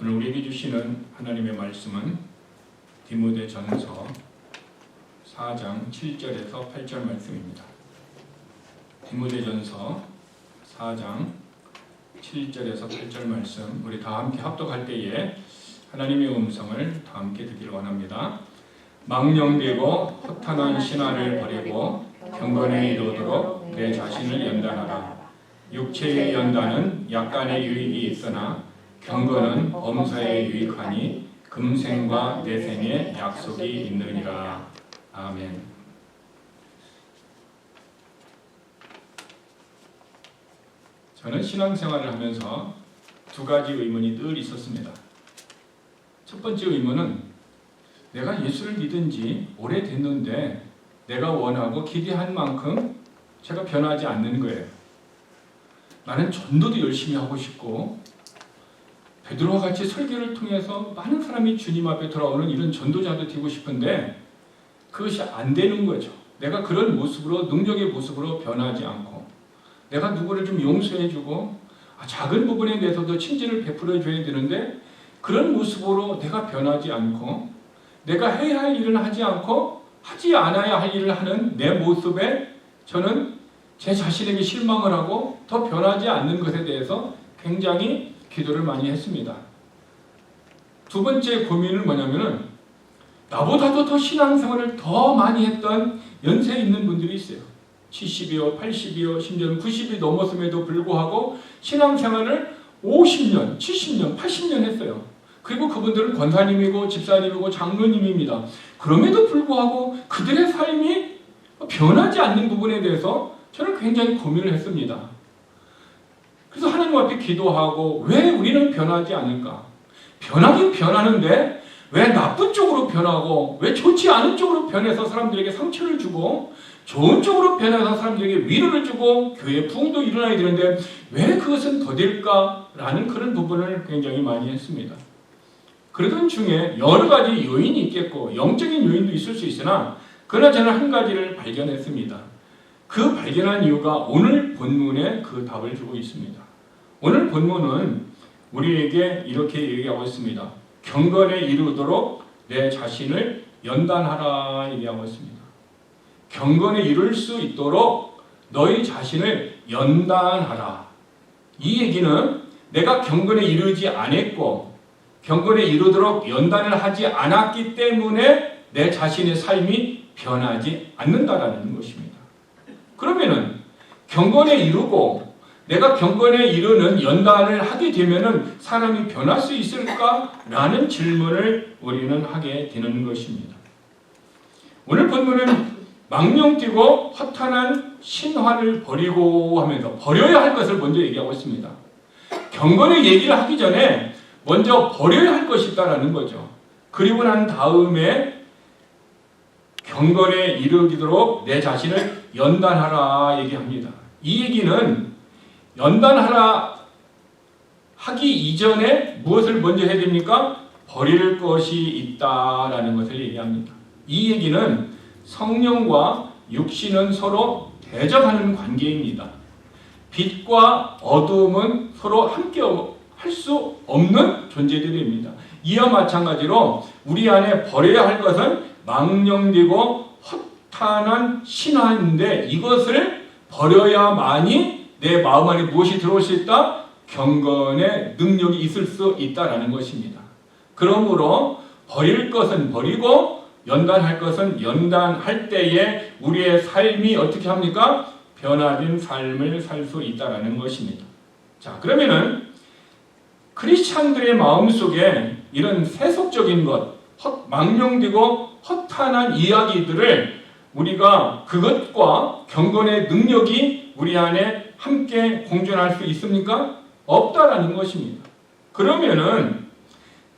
오늘 우리에게 주시는 하나님의 말씀은 디모데전서 4장 7절에서 8절 말씀입니다. 디모데전서 4장 7절에서 8절 말씀, 우리 다 함께 합독할 때에 하나님의 음성을 다 함께 듣기를 원합니다. 망령되고 허탄한 신화를 버리고 경건에 이르도록 내 자신을 연단하라. 육체의 연단은 약간의 유익이 있으나 경건은 범사에 유익하니 금생과 내생에 약속이 있느니라. 아멘. 저는 신앙생활을 하면서 두 가지 의문이 늘 있었습니다. 첫 번째 의문은 내가 예수를 믿은 지 오래됐는데 내가 원하고 기대한 만큼 제가 변하지 않는 거예요. 나는 전도도 열심히 하고 싶고 베드로와 같이 설교를 통해서 많은 사람이 주님 앞에 돌아오는 이런 전도자도 되고 싶은데 그것이 안 되는 거죠. 내가 그런 모습으로, 능력의 모습으로 변하지 않고 내가 누구를 좀 용서해주고 작은 부분에 대해서도 친절을 베풀어줘야 되는데 그런 모습으로 내가 변하지 않고 내가 해야 할 일은 하지 않고 하지 않아야 할 일을 하는 내 모습에 저는 제 자신에게 실망을 하고 더 변하지 않는 것에 대해서 굉장히 기도를 많이 했습니다. 두 번째 고민은 뭐냐면은 나보다도 더 신앙생활을 더 많이 했던 연세에 있는 분들이 있어요. 70이요, 80이요, 심지어는 90이 넘었음에도 불구하고 신앙생활을 50년, 70년, 80년 했어요. 그리고 그분들은 권사님이고 집사님이고 장로님입니다. 그럼에도 불구하고 그들의 삶이 변하지 않는 부분에 대해서 저는 굉장히 고민을 했습니다. 그래서 하나님 앞에 기도하고 왜 우리는 변하지 않을까? 변하긴 변하는데 왜 나쁜 쪽으로 변하고 왜 좋지 않은 쪽으로 변해서 사람들에게 상처를 주고 좋은 쪽으로 변해서 사람들에게 위로를 주고 교회 부흥도 일어나야 되는데 왜 그것은 더딜까라는 그런 부분을 굉장히 많이 했습니다. 그러던 중에 여러 가지 요인이 있겠고 영적인 요인도 있을 수 있으나 그러나 저는 한 가지를 발견했습니다. 그 발견한 이유가 오늘 본문에 그 답을 주고 있습니다. 오늘 본문은 우리에게 이렇게 얘기하고 있습니다. 경건에 이르도록 내 자신을 연단하라 얘기하고 있습니다. 경건에 이룰 수 있도록 너희 자신을 연단하라. 이 얘기는 내가 경건에 이르지 않았고 경건에 이르도록 연단을 하지 않았기 때문에 내 자신의 삶이 변하지 않는다라는 것입니다. 그러면은 경건에 이르고 내가 경건에 이르는 연단을 하게 되면은 사람이 변할 수 있을까라는 질문을 우리는 하게 되는 것입니다. 오늘 본문은 망령되고 허탄한 신화를 버리고 하면서 버려야 할 것을 먼저 얘기하고 있습니다. 경건의 얘기를 하기 전에 먼저 버려야 할 것이 있다라는 거죠. 그리고 난 다음에 경건에 이르도록 내 자신을 연단하라 얘기합니다. 이 얘기는 연단하라 하기 이전에 무엇을 먼저 해야 됩니까? 버릴 것이 있다라는 것을 얘기합니다. 이 얘기는 성령과 육신은 서로 대적하는 관계입니다. 빛과 어두움은 서로 함께 할 수 없는 존재들입니다. 이와 마찬가지로 우리 안에 버려야 할 것은 망령되고 허탄한 신화인데 이것을 버려야만이 내 마음 안에 무엇이 들어올 수 있다? 경건의 능력이 있을 수 있다라는 것입니다. 그러므로 버릴 것은 버리고 연단할 것은 연단할 때에 우리의 삶이 어떻게 합니까? 변화된 삶을 살 수 있다라는 것입니다. 자, 그러면은 크리스찬들의 마음속에 이런 세속적인 것, 망령되고 허탄한 이야기들을 우리가 그것과 경건의 능력이 우리 안에 함께 공존할 수 있습니까? 없다라는 것입니다. 그러면은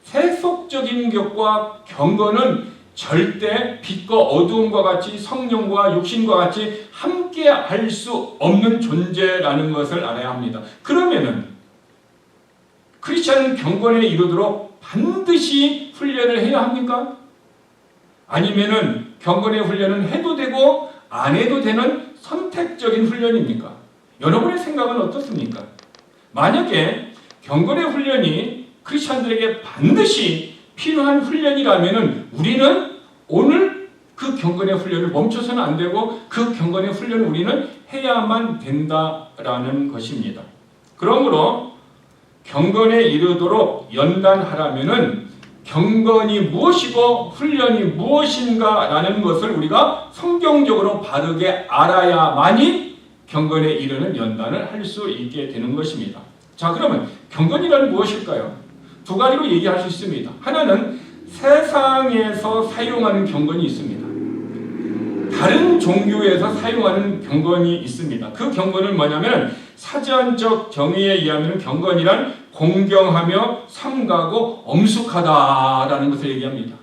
세속적인 것과 경건은 절대 빛과 어두움과 같이 성령과 육신과 같이 함께 할 수 없는 존재라는 것을 알아야 합니다. 그러면은 크리스찬은 경건에 이르도록 반드시 훈련을 해야 합니까? 아니면은 경건의 훈련은 해도 되고 안 해도 되는 선택적인 훈련입니까? 여러분의 생각은 어떻습니까? 만약에 경건의 훈련이 크리스천들에게 반드시 필요한 훈련이라면 우리는 오늘 그 경건의 훈련을 멈춰서는 안 되고 그 경건의 훈련을 우리는 해야만 된다라는 것입니다. 그러므로 경건에 이르도록 연단하라면은 경건이 무엇이고 훈련이 무엇인가라는 것을 우리가 성경적으로 바르게 알아야만이 경건에 이르는 연단을 할 수 있게 되는 것입니다. 자, 그러면 경건이란 무엇일까요? 두 가지로 얘기할 수 있습니다. 하나는 세상에서 사용하는 경건이 있습니다. 다른 종교에서 사용하는 경건이 있습니다. 그 경건은 뭐냐면 사전적 정의에 의하면 경건이란 공경하며 삼가고 엄숙하다라는 것을 얘기합니다.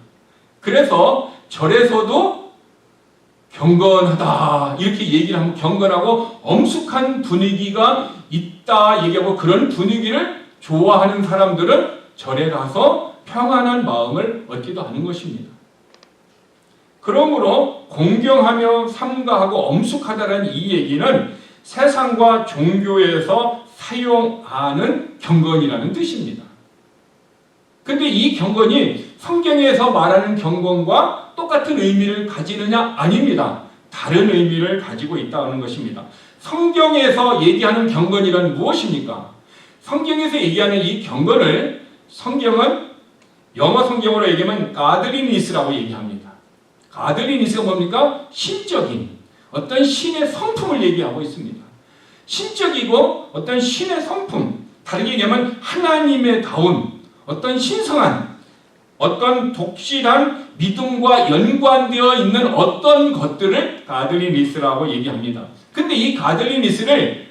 그래서 절에서도 경건하다 이렇게 얘기를 하면 경건하고 엄숙한 분위기가 있다 얘기하고 그런 분위기를 좋아하는 사람들은 절에 가서 평안한 마음을 얻기도 하는 것입니다. 그러므로 공경하며 삼가하고 엄숙하다는 이 얘기는 세상과 종교에서 사용하는 경건이라는 뜻입니다. 근데 이 경건이 성경에서 말하는 경건과 똑같은 의미를 가지느냐? 아닙니다. 다른 의미를 가지고 있다는 것입니다. 성경에서 얘기하는 경건이란 무엇입니까? 성경에서 얘기하는 이 경건을 성경은 영어 성경으로 얘기하면 가들리니스라고 얘기합니다. 가들리니스가 뭡니까? 신적인 어떤 신의 성품을 얘기하고 있습니다. 신적이고 어떤 신의 성품, 다르게 얘기하면 하나님의 다운 어떤 신성한 어떤 독실한 믿음과 연관되어 있는 어떤 것들을 가들리니스라고 얘기합니다. 근데 이 가들리니스를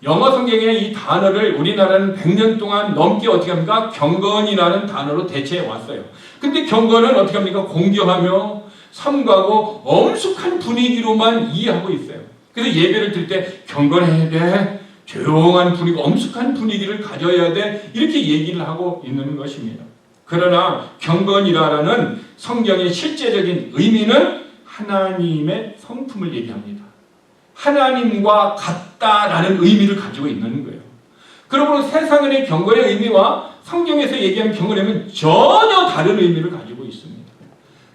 영어 성경의 이 단어를 우리나라는 100년 동안 넘게 어떻게 합니까? 경건이라는 단어로 대체해 왔어요. 근데 경건은 어떻게 합니까? 공경하며 삼가고 엄숙한 분위기로만 이해하고 있어요. 그래서 예배를 드릴 때 경건해야 돼. 조용한 분위기, 엄숙한 분위기를 가져야 돼. 이렇게 얘기를 하고 있는 것입니다. 그러나 경건이라는 성경의 실제적인 의미는 하나님의 성품을 얘기합니다. 하나님과 같다라는 의미를 가지고 있는 거예요. 그러므로 세상의 경건의 의미와 성경에서 얘기하는 경건의 의미는 전혀 다른 의미를 가지고 있습니다.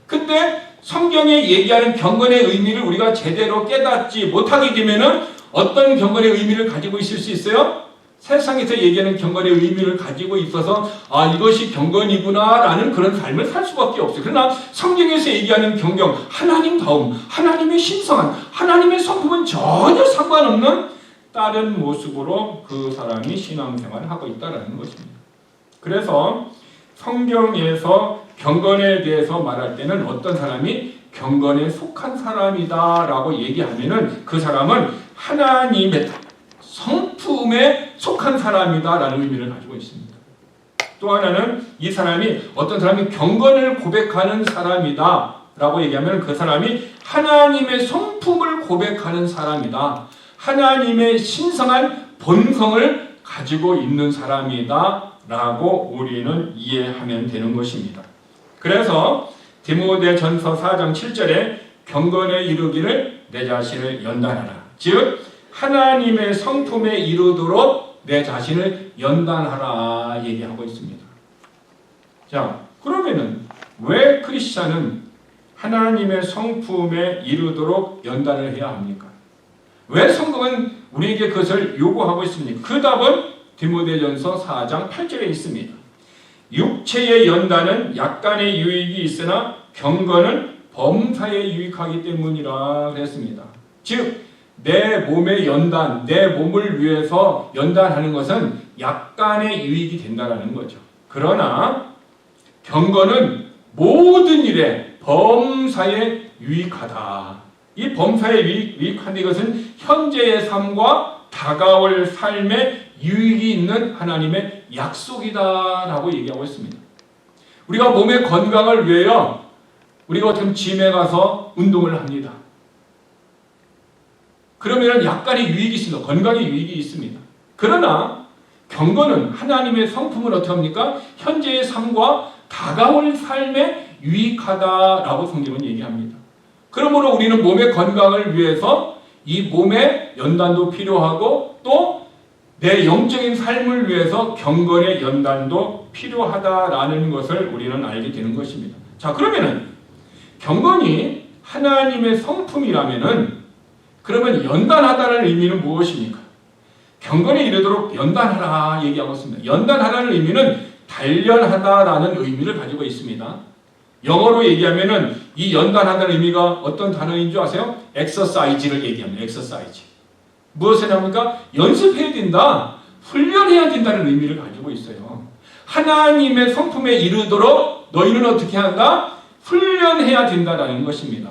근데 성경에 얘기하는 경건의 의미를 우리가 제대로 깨닫지 못하게 되면은 어떤 경건의 의미를 가지고 있을 수 있어요? 세상에서 얘기하는 경건의 의미를 가지고 있어서 이것이 경건이구나 라는 그런 삶을 살 수밖에 없어요. 그러나 성경에서 얘기하는 경경, 하나님다움, 하나님의 신성한, 하나님의 성품은 전혀 상관없는 다른 모습으로 그 사람이 신앙생활을 하고 있다는 것입니다. 그래서 성경에서 경건에 대해서 말할 때는 어떤 사람이 경건에 속한 사람이다 라고 얘기하면은 그 사람은 하나님의 성품에 속한 사람이다 라는 의미를 가지고 있습니다. 또 하나는 이 사람이 어떤 사람이 경건을 고백하는 사람이다 라고 얘기하면 그 사람이 하나님의 성품을 고백하는 사람이다. 하나님의 신성한 본성을 가지고 있는 사람이다 라고 우리는 이해하면 되는 것입니다. 그래서 디모데전서 4장 7절에 경건에 이르기를 내 자신을 연단하라. 즉 하나님의 성품에 이르도록 내 자신을 연단하라 얘기하고 있습니다. 자, 그러면은 왜 크리스찬은 하나님의 성품에 이르도록 연단을 해야 합니까? 왜 성경은 우리에게 그것을 요구하고 있습니까? 그 답은 디모데전서 4장 8절에 있습니다. 육체의 연단은 약간의 유익이 있으나 경건은 범사에 유익하기 때문이라 그랬습니다. 즉 내 몸의 연단, 내 몸을 위해서 연단하는 것은 약간의 유익이 된다는 거죠. 그러나 경건은 모든 일에 범사에 유익하다. 이 범사에 유익한 것은 현재의 삶과 다가올 삶에 유익이 있는 하나님의 약속이다라고 얘기하고 있습니다. 우리가 몸의 건강을 위하여 우리가 어떻게 짐에 가서 운동을 합니다. 그러면 약간의 유익이 있습니다. 건강의 유익이 있습니다. 그러나 경건은 하나님의 성품을 어떻게 합니까? 현재의 삶과 다가올 삶에 유익하다라고 성경은 얘기합니다. 그러므로 우리는 몸의 건강을 위해서 이 몸의 연단도 필요하고 또 내 영적인 삶을 위해서 경건의 연단도 필요하다라는 것을 우리는 알게 되는 것입니다. 자, 그러면은 경건이 하나님의 성품이라면은 그러면 연단하다는 의미는 무엇입니까? 경건에 이르도록 연단하라 얘기하고 있습니다. 연단하라는 의미는 단련하다라는 의미를 가지고 있습니다. 영어로 얘기하면은 이 연단하다는 의미가 어떤 단어인 줄 아세요? exercise를 얘기합니다. exercise. 무엇을 합니까? 연습해야 된다. 훈련해야 된다는 의미를 가지고 있어요. 하나님의 성품에 이르도록 너희는 어떻게 한다? 훈련해야 된다라는 것입니다.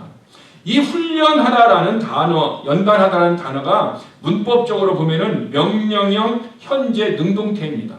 이 훈련하다라는 단어, 연단하다라는 단어가 문법적으로 보면은 명령형, 현재, 능동태입니다.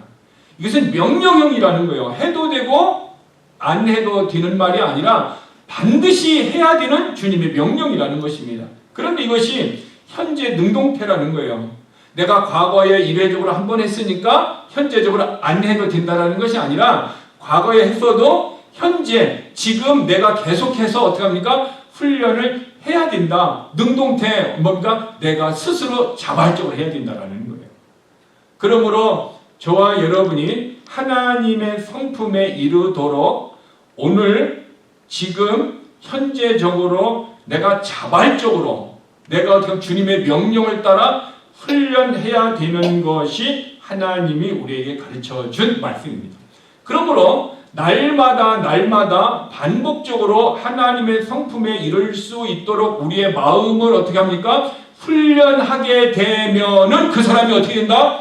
이것은 명령형이라는 거예요. 해도 되고 안 해도 되는 말이 아니라 반드시 해야 되는 주님의 명령이라는 것입니다. 그런데 이것이 현재 능동태라는 거예요. 내가 과거에 일회적으로 한 번 했으니까 현재적으로 안 해도 된다는 것이 아니라 과거에 했어도 현재 지금 내가 계속해서 어떻게 합니까? 훈련을 해야 된다. 능동태 뭡니까? 내가 스스로 자발적으로 해야 된다는 거예요. 그러므로 저와 여러분이 하나님의 성품에 이르도록 오늘 지금 현재적으로 내가 자발적으로 내가 어떻게 주님의 명령을 따라 훈련해야 되는 것이 하나님이 우리에게 가르쳐 준 말씀입니다. 그러므로 날마다 반복적으로 하나님의 성품에 이를 수 있도록 우리의 마음을 어떻게 합니까? 훈련하게 되면은 그 사람이 어떻게 된다?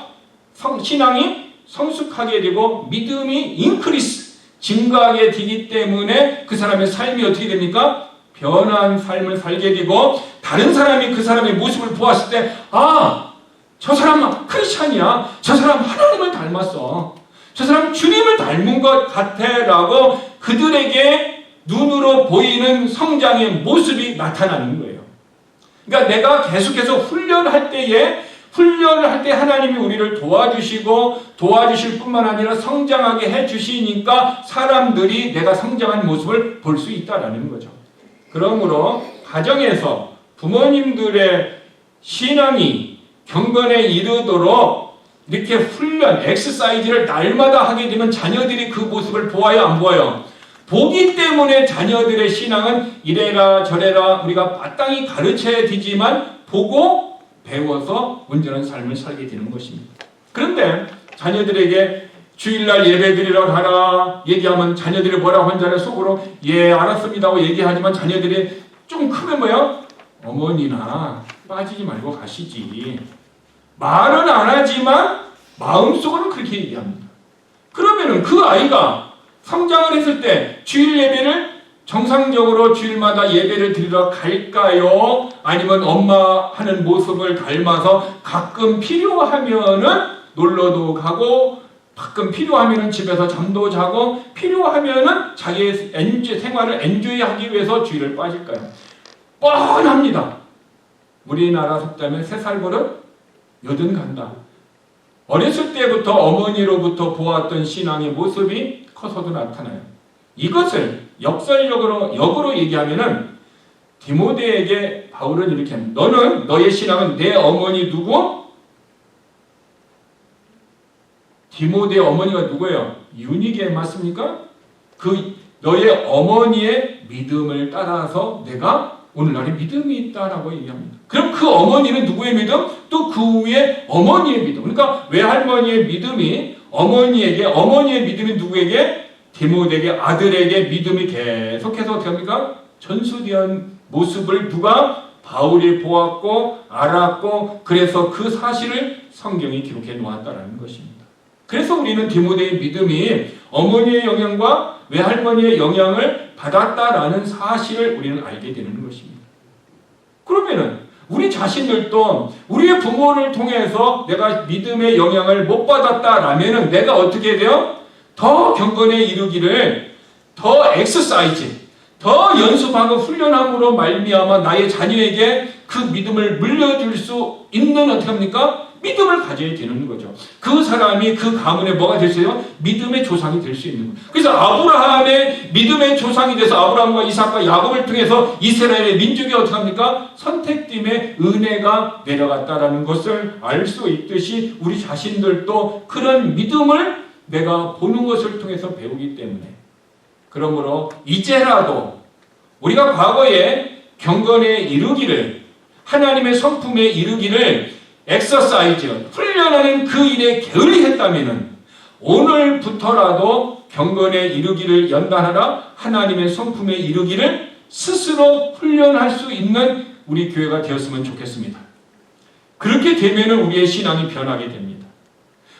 신앙이 성숙하게 되고 믿음이 인크리스, 증가하게 되기 때문에 그 사람의 삶이 어떻게 됩니까? 변한 삶을 살게 되고 다른 사람이 그 사람의 모습을 보았을 때 아, 저 사람 크리스찬이야. 저 사람 하나님을 닮았어. 저 사람 주님을 닮은 것 같아 라고 그들에게 눈으로 보이는 성장의 모습이 나타나는 거예요. 그러니까 내가 계속해서 훈련을 할 때 하나님이 우리를 도와주실 뿐만 아니라 성장하게 해주시니까 사람들이 내가 성장한 모습을 볼 수 있다는 거죠. 그러므로 가정에서 부모님들의 신앙이 경건에 이르도록 이렇게 훈련, 엑서사이즈를 날마다 하게 되면 자녀들이 그 모습을 보아요, 안 보아요? 보기 때문에 자녀들의 신앙은 이래라 저래라 우리가 마땅히 가르쳐야 되지만 보고 배워서 온전한 삶을 살게 되는 것입니다. 그런데 자녀들에게 주일날 예배드리러 가라 얘기하면 자녀들이 뭐라고 한자를 속으로 예 알았습니다 하고 얘기하지만 자녀들이 좀 크면 뭐야? 어머니나 빠지지 말고 가시지. 말은 안 하지만 마음속으로는 그렇게 얘기합니다. 그러면은 그 아이가 성장을 했을 때 주일 예배를 정상적으로 주일마다 예배를 드리러 갈까요? 아니면 엄마 하는 모습을 닮아서 가끔 필요하면은 놀러도 가고 가끔 필요하면은 집에서 잠도 자고 필요하면은 자기의 생활을 엔조이하기 위해서 주일을 빠질까요? 뻔합니다. 우리나라 속담에 3살 버릇 여든 간다. 어렸을 때부터 어머니로부터 보았던 신앙의 모습이 커서도 나타나요. 이것을 역으로 얘기하면은 디모데에게 바울은 이렇게 합니다. 너는 너의 신앙은 내 어머니 누구? 디모데의 어머니가 누구예요? 유니게 맞습니까? 그 너의 어머니의 믿음을 따라서 내가 오늘날에 믿음이 있다라고 얘기합니다. 그럼 그 어머니는 누구의 믿음? 또 그 위에 어머니의 믿음. 그러니까 외할머니의 믿음이 어머니의 믿음이 누구에게? 디모데에게 아들에게 믿음이 계속해서 어떻게 합니까? 전수된 모습을 누가? 바울이 보았고 알았고 그래서 그 사실을 성경이 기록해 놓았다는 것입니다. 그래서 우리는 디모데의 믿음이 어머니의 영향과 외할머니의 영향을 받았다라는 사실을 우리는 알게 되는 것입니다. 그러면은 우리 자신들도 우리의 부모를 통해서 내가 믿음의 영향을 못 받았다라면은 내가 어떻게 돼요? 더 경건에 이르기를 더 엑서사이즈, 더 연습하고 훈련함으로 말미암아 나의 자녀에게 그 믿음을 물려줄 수 있는 어떻게 합니까? 믿음을 가져야 되는 거죠. 그 사람이 그 가문에 뭐가 됐어요? 믿음의 조상이 될 수 있는 거예요. 그래서 아브라함의 믿음의 조상이 돼서 아브라함과 이삭과 야곱을 통해서 이스라엘의 민족이 어떻게 합니까? 선택됨의 은혜가 내려갔다라는 것을 알 수 있듯이 우리 자신들도 그런 믿음을 내가 보는 것을 통해서 배우기 때문에, 그러므로 이제라도 우리가 과거에 경건에 이르기를, 하나님의 성품에 이르기를 엑서사이즈, 훈련하는 그 일에 게을리했다면 오늘부터라도 경건에 이르기를 연단하라, 하나님의 성품에 이르기를 스스로 훈련할 수 있는 우리 교회가 되었으면 좋겠습니다. 그렇게 되면 우리의 신앙이 변하게 됩니다.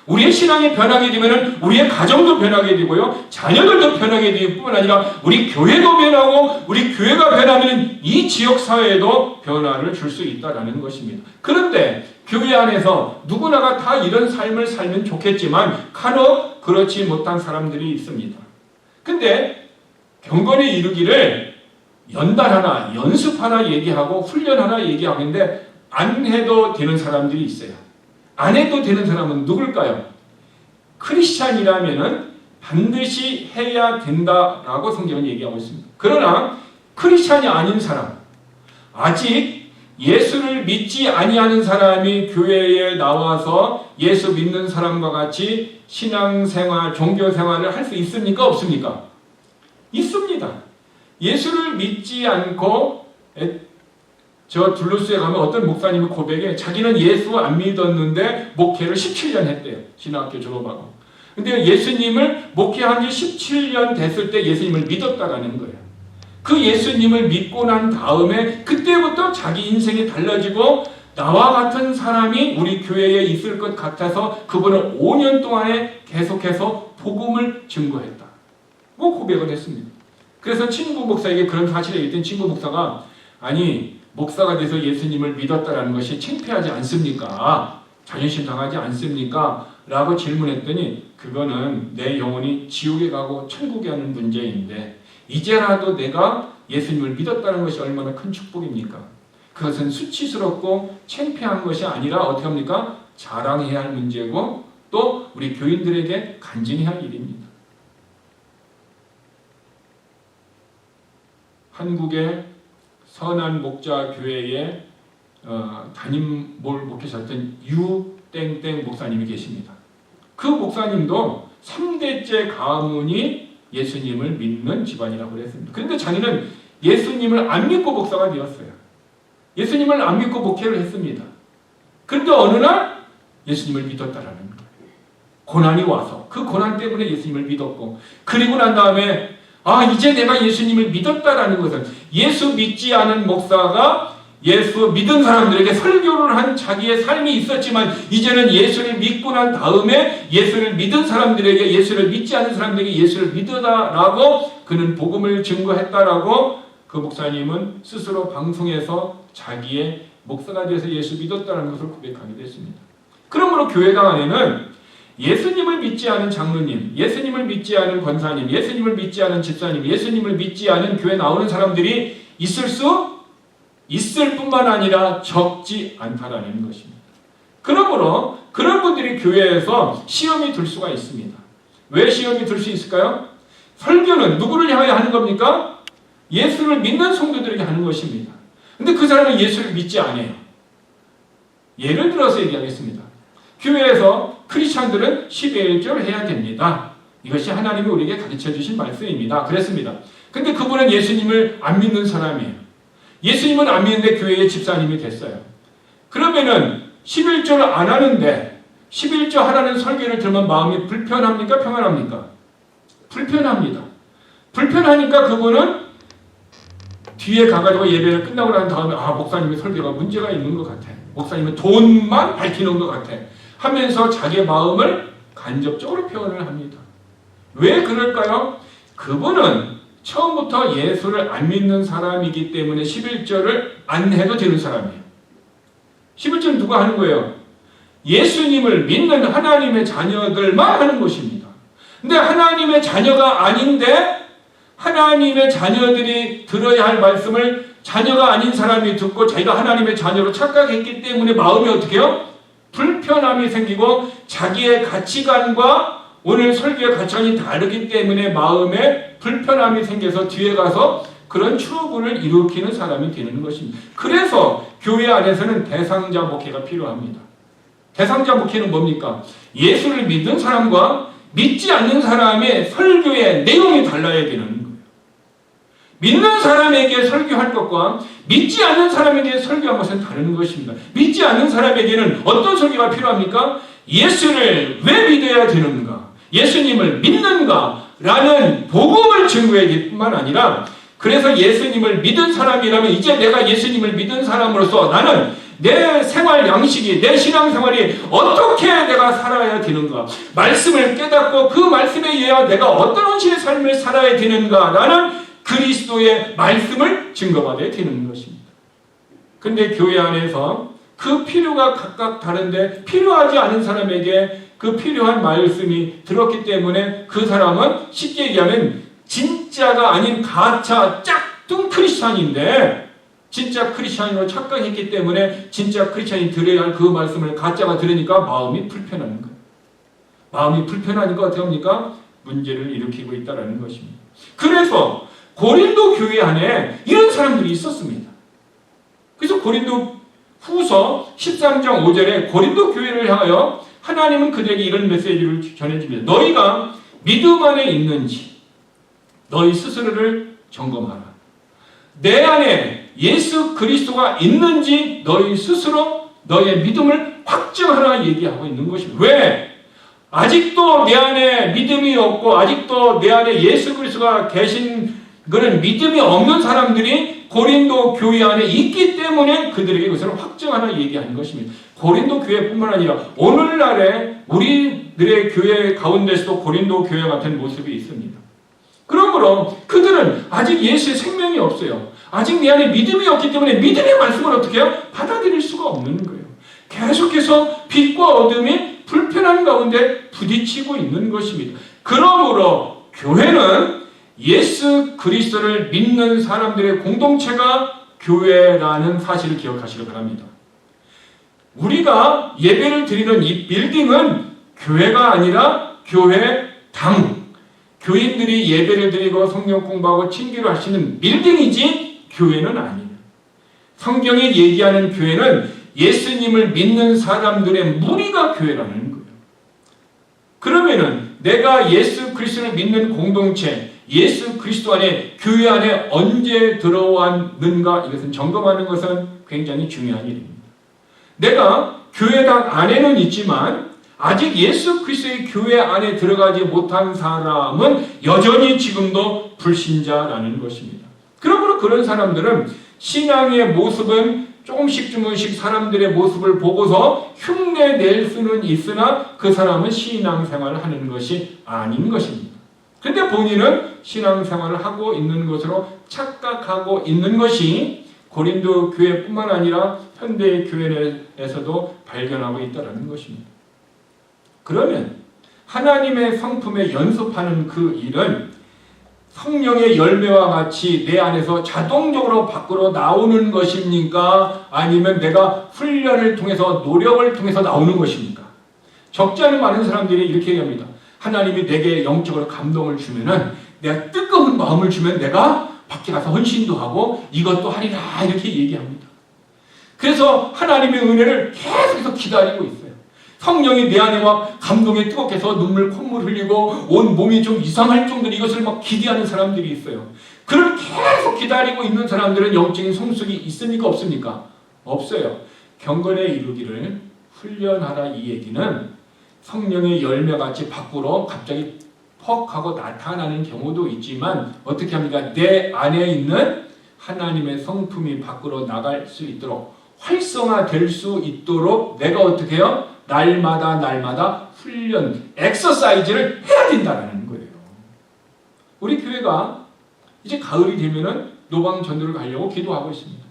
우리의 신앙이 변하게 되면 우리의 가정도 변하게 되고요, 자녀들도 변하게 되고 뿐만 아니라 우리 교회도 변하고, 우리 교회가 변하면 이 지역사회에도 변화를 줄 수 있다는 것입니다. 그런데 교회 안에서 누구나가 다 이런 삶을 살면 좋겠지만 간혹 그렇지 못한 사람들이 있습니다. 근데 경건에 이르기를 연단하나 연습하나 얘기하고 훈련하나 얘기하는데 안 해도 되는 사람들이 있어요. 안 해도 되는 사람은 누굴까요? 크리스찬이라면은 반드시 해야 된다라고 성경은 얘기하고 있습니다. 그러나 크리스찬이 아닌 사람, 아직 예수를 믿지 아니하는 사람이 교회에 나와서 예수 믿는 사람과 같이 신앙생활, 종교생활을 할 수 있습니까? 없습니까? 있습니다. 예수를 믿지 않고, 저 둘루스에 가면 어떤 목사님이 고백에 자기는 예수 안 믿었는데 목회를 17년 했대요. 신학교 졸업하고. 근데 예수님을 목회한 지 17년 됐을 때 예수님을 믿었다라는 거예요. 그 예수님을 믿고 난 다음에 그때부터 자기 인생이 달라지고, 나와 같은 사람이 우리 교회에 있을 것 같아서 그분은 5년 동안에 계속해서 복음을 증거했다. 뭐 고백을 했습니다. 그래서 친구 목사에게 그런 사실을 얘기했더니 친구 목사가, 아니 목사가 돼서 예수님을 믿었다라는 것이 창피하지 않습니까? 자존심 상하지 않습니까? 라고 질문했더니, 그거는 내 영혼이 지옥에 가고 천국에 가는 문제인데 이제라도 내가 예수님을 믿었다는 것이 얼마나 큰 축복입니까? 그것은 수치스럽고 창피한 것이 아니라 어떻게 합니까? 자랑해야 할 문제고 또 우리 교인들에게 간증해야 할 일입니다. 한국의 선한 목자 교회에 담임 목회셨던 유땡땡 목사님이 계십니다. 그 목사님도 3대째 가문이 예수님을 믿는 집안이라고 그랬습니다. 그런데 자기는 예수님을 안 믿고 목사가 되었어요. 예수님을 안 믿고 목회를 했습니다. 그런데 어느 날 예수님을 믿었다라는 거예요. 고난이 와서 그 고난 때문에 예수님을 믿었고, 그리고 난 다음에 이제 내가 예수님을 믿었다라는 것은, 예수 믿지 않은 목사가 예수 믿은 사람들에게 설교를 한 자기의 삶이 있었지만 이제는 예수를 믿고 난 다음에 예수를 믿은 사람들에게, 예수를 믿지 않은 사람들에게 예수를 믿으라라고 그는 복음을 증거했다라고 그 목사님은 스스로 방송에서 자기의 목사가 되어서 예수 믿었다는 것을 고백하게 됐습니다. 그러므로 교회당 안에는 예수님을 믿지 않은 장로님, 예수님을 믿지 않은 권사님, 예수님을 믿지 않은 집사님, 예수님을 믿지 않은 교회 나오는 사람들이 있을 뿐만 아니라 적지 않다라는 것입니다. 그러므로 그런 분들이 교회에서 시험이 들 수가 있습니다. 왜 시험이 들 수 있을까요? 설교는 누구를 향하여 하는 겁니까? 예수를 믿는 성도들에게 하는 것입니다. 근데 그 사람은 예수를 믿지 않아요. 예를 들어서 얘기하겠습니다. 교회에서 크리스찬들은 11조를 해야 됩니다. 이것이 하나님이 우리에게 가르쳐 주신 말씀입니다. 그랬습니다. 근데 그분은 예수님을 안 믿는 사람이에요. 예수님은 안 믿는데 교회의 집사님이 됐어요. 그러면은 11조를 안 하는데 11조 하라는 설교를 들으면 마음이 불편합니까? 평안합니까? 불편합니다. 불편하니까 그분은 뒤에 가가지고 예배를 끝나고 난 다음에 목사님의 설교가 문제가 있는 것 같아. 목사님은 돈만 밝히는 것 같아. 하면서 자기의 마음을 간접적으로 표현을 합니다. 왜 그럴까요? 그분은 처음부터 예수를 안 믿는 사람이기 때문에 11조를 안 해도 되는 사람이에요. 11조는 누가 하는 거예요? 예수님을 믿는 하나님의 자녀들만 하는 것입니다. 근데 하나님의 자녀가 아닌데 하나님의 자녀들이 들어야 할 말씀을 자녀가 아닌 사람이 듣고 자기가 하나님의 자녀로 착각했기 때문에 마음이 어떻게 해요? 불편함이 생기고 자기의 가치관과 오늘 설교의 가치관이 다르기 때문에 마음에 불편함이 생겨서 뒤에 가서 그런 트러블을 일으키는 사람이 되는 것입니다. 그래서 교회 안에서는 대상자 목회가 필요합니다. 대상자 목회는 뭡니까? 예수를 믿는 사람과 믿지 않는 사람의 설교의 내용이 달라야 되는 거예요. 믿는 사람에게 설교할 것과 믿지 않는 사람에게 설교한 것은 다른 것입니다. 믿지 않는 사람에게는 어떤 설교가 필요합니까? 예수를 왜 믿어야 되는가? 예수님을 믿는가? 라는 복음을 증거하기 뿐만 아니라 그래서 예수님을 믿은 사람이라면 이제 내가 예수님을 믿은 사람으로서 나는 내 생활 양식이, 내 신앙생활이 어떻게 내가 살아야 되는가? 말씀을 깨닫고 그 말씀에 의해 내가 어떤 식의 삶을 살아야 되는가라는 그리스도의 말씀을 증거받아야 되는 것입니다. 근데 교회 안에서 그 필요가 각각 다른데 필요하지 않은 사람에게 그 필요한 말씀이 들었기 때문에 그 사람은 쉽게 얘기하면 진짜가 아닌 가짜 짝퉁 크리스찬인데 진짜 크리스찬으로 착각했기 때문에 진짜 크리스찬이 들어야 할 그 말씀을 가짜가 들으니까 마음이 불편한 거예요. 마음이 불편하니까 어떻게 합니까? 문제를 일으키고 있다는 것입니다. 그래서 고린도 교회 안에 이런 사람들이 있었습니다. 그래서 고린도 후서 13장 5절에 고린도 교회를 향하여 하나님은 그들에게 이런 메시지를 전해줍니다. 너희가 믿음 안에 있는지 너희 스스로를 점검하라. 내 안에 예수 그리스도가 있는지 너희 스스로 너의 믿음을 확증하라 얘기하고 있는 것입니다. 왜? 아직도 내 안에 믿음이 없고 아직도 내 안에 예수 그리스도가 계신 그런 믿음이 없는 사람들이 고린도 교회 안에 있기 때문에 그들에게 그것을 확증하라 얘기하는 것입니다. 고린도 교회뿐만 아니라 오늘날에 우리들의 교회 가운데서도 고린도 교회 같은 모습이 있습니다. 그러므로 그들은 아직 예수의 생명이 없어요. 아직 내 안에 믿음이 없기 때문에 믿음의 말씀을 어떻게 해요? 받아들일 수가 없는 거예요. 계속해서 빛과 어둠이 불편한 가운데 부딪히고 있는 것입니다. 그러므로 교회는 예수 그리스도를 믿는 사람들의 공동체가 교회라는 사실을 기억하시기 바랍니다. 우리가 예배를 드리는 이 빌딩은 교회가 아니라 교회당, 교인들이 예배를 드리고 성경 공부하고 친기로 하시는 빌딩이지 교회는 아니에요. 성경이 얘기하는 교회는 예수님을 믿는 사람들의 무리가 교회라는 거예요. 그러면은 내가 예수 그리스도를 믿는 공동체, 예수 그리스도 안에 교회 안에 언제 들어왔는가 이것은 점검하는 것은 굉장히 중요한 일입니다. 내가 교회당 안에는 있지만 아직 예수 그리스도의 교회 안에 들어가지 못한 사람은 여전히 지금도 불신자라는 것입니다. 그러므로 그런 사람들은 신앙의 모습은 조금씩 사람들의 모습을 보고서 흉내낼 수는 있으나 그 사람은 신앙생활을 하는 것이 아닌 것입니다. 그런데 본인은 신앙생활을 하고 있는 것으로 착각하고 있는 것이 고린도 교회뿐만 아니라 현대 교회에서도 발견하고 있다는 것입니다. 그러면 하나님의 성품에 연습하는 그 일은 성령의 열매와 같이 내 안에서 자동적으로 밖으로 나오는 것입니까? 아니면 내가 훈련을 통해서 노력을 통해서 나오는 것입니까? 적지 않은 많은 사람들이 이렇게 얘기합니다. 하나님이 내게 영적으로 감동을 주면은 내가 뜨거운 마음을 주면 내가 밖에 가서 헌신도 하고 이것도 하리라 이렇게 얘기합니다. 그래서 하나님의 은혜를 계속해서 기다리고 있어요. 성령이 내 안에 막 감동에 뜨겁게 해서 눈물 콧물 흘리고 온 몸이 좀 이상할 정도로 이것을 막 기대하는 사람들이 있어요. 그걸 계속 기다리고 있는 사람들은 영적인 성숙이 있습니까? 없습니까? 없어요. 경건에 이르기를 훈련하라 이 얘기는 성령의 열매같이 밖으로 갑자기 퍽 하고 나타나는 경우도 있지만 어떻게 합니까? 내 안에 있는 하나님의 성품이 밖으로 나갈 수 있도록 활성화될 수 있도록 내가 어떻게 해요? 날마다 훈련, 엑서사이즈를 해야 된다는 거예요. 우리 교회가 이제 가을이 되면은 노방 전도를 가려고 기도하고 있습니다.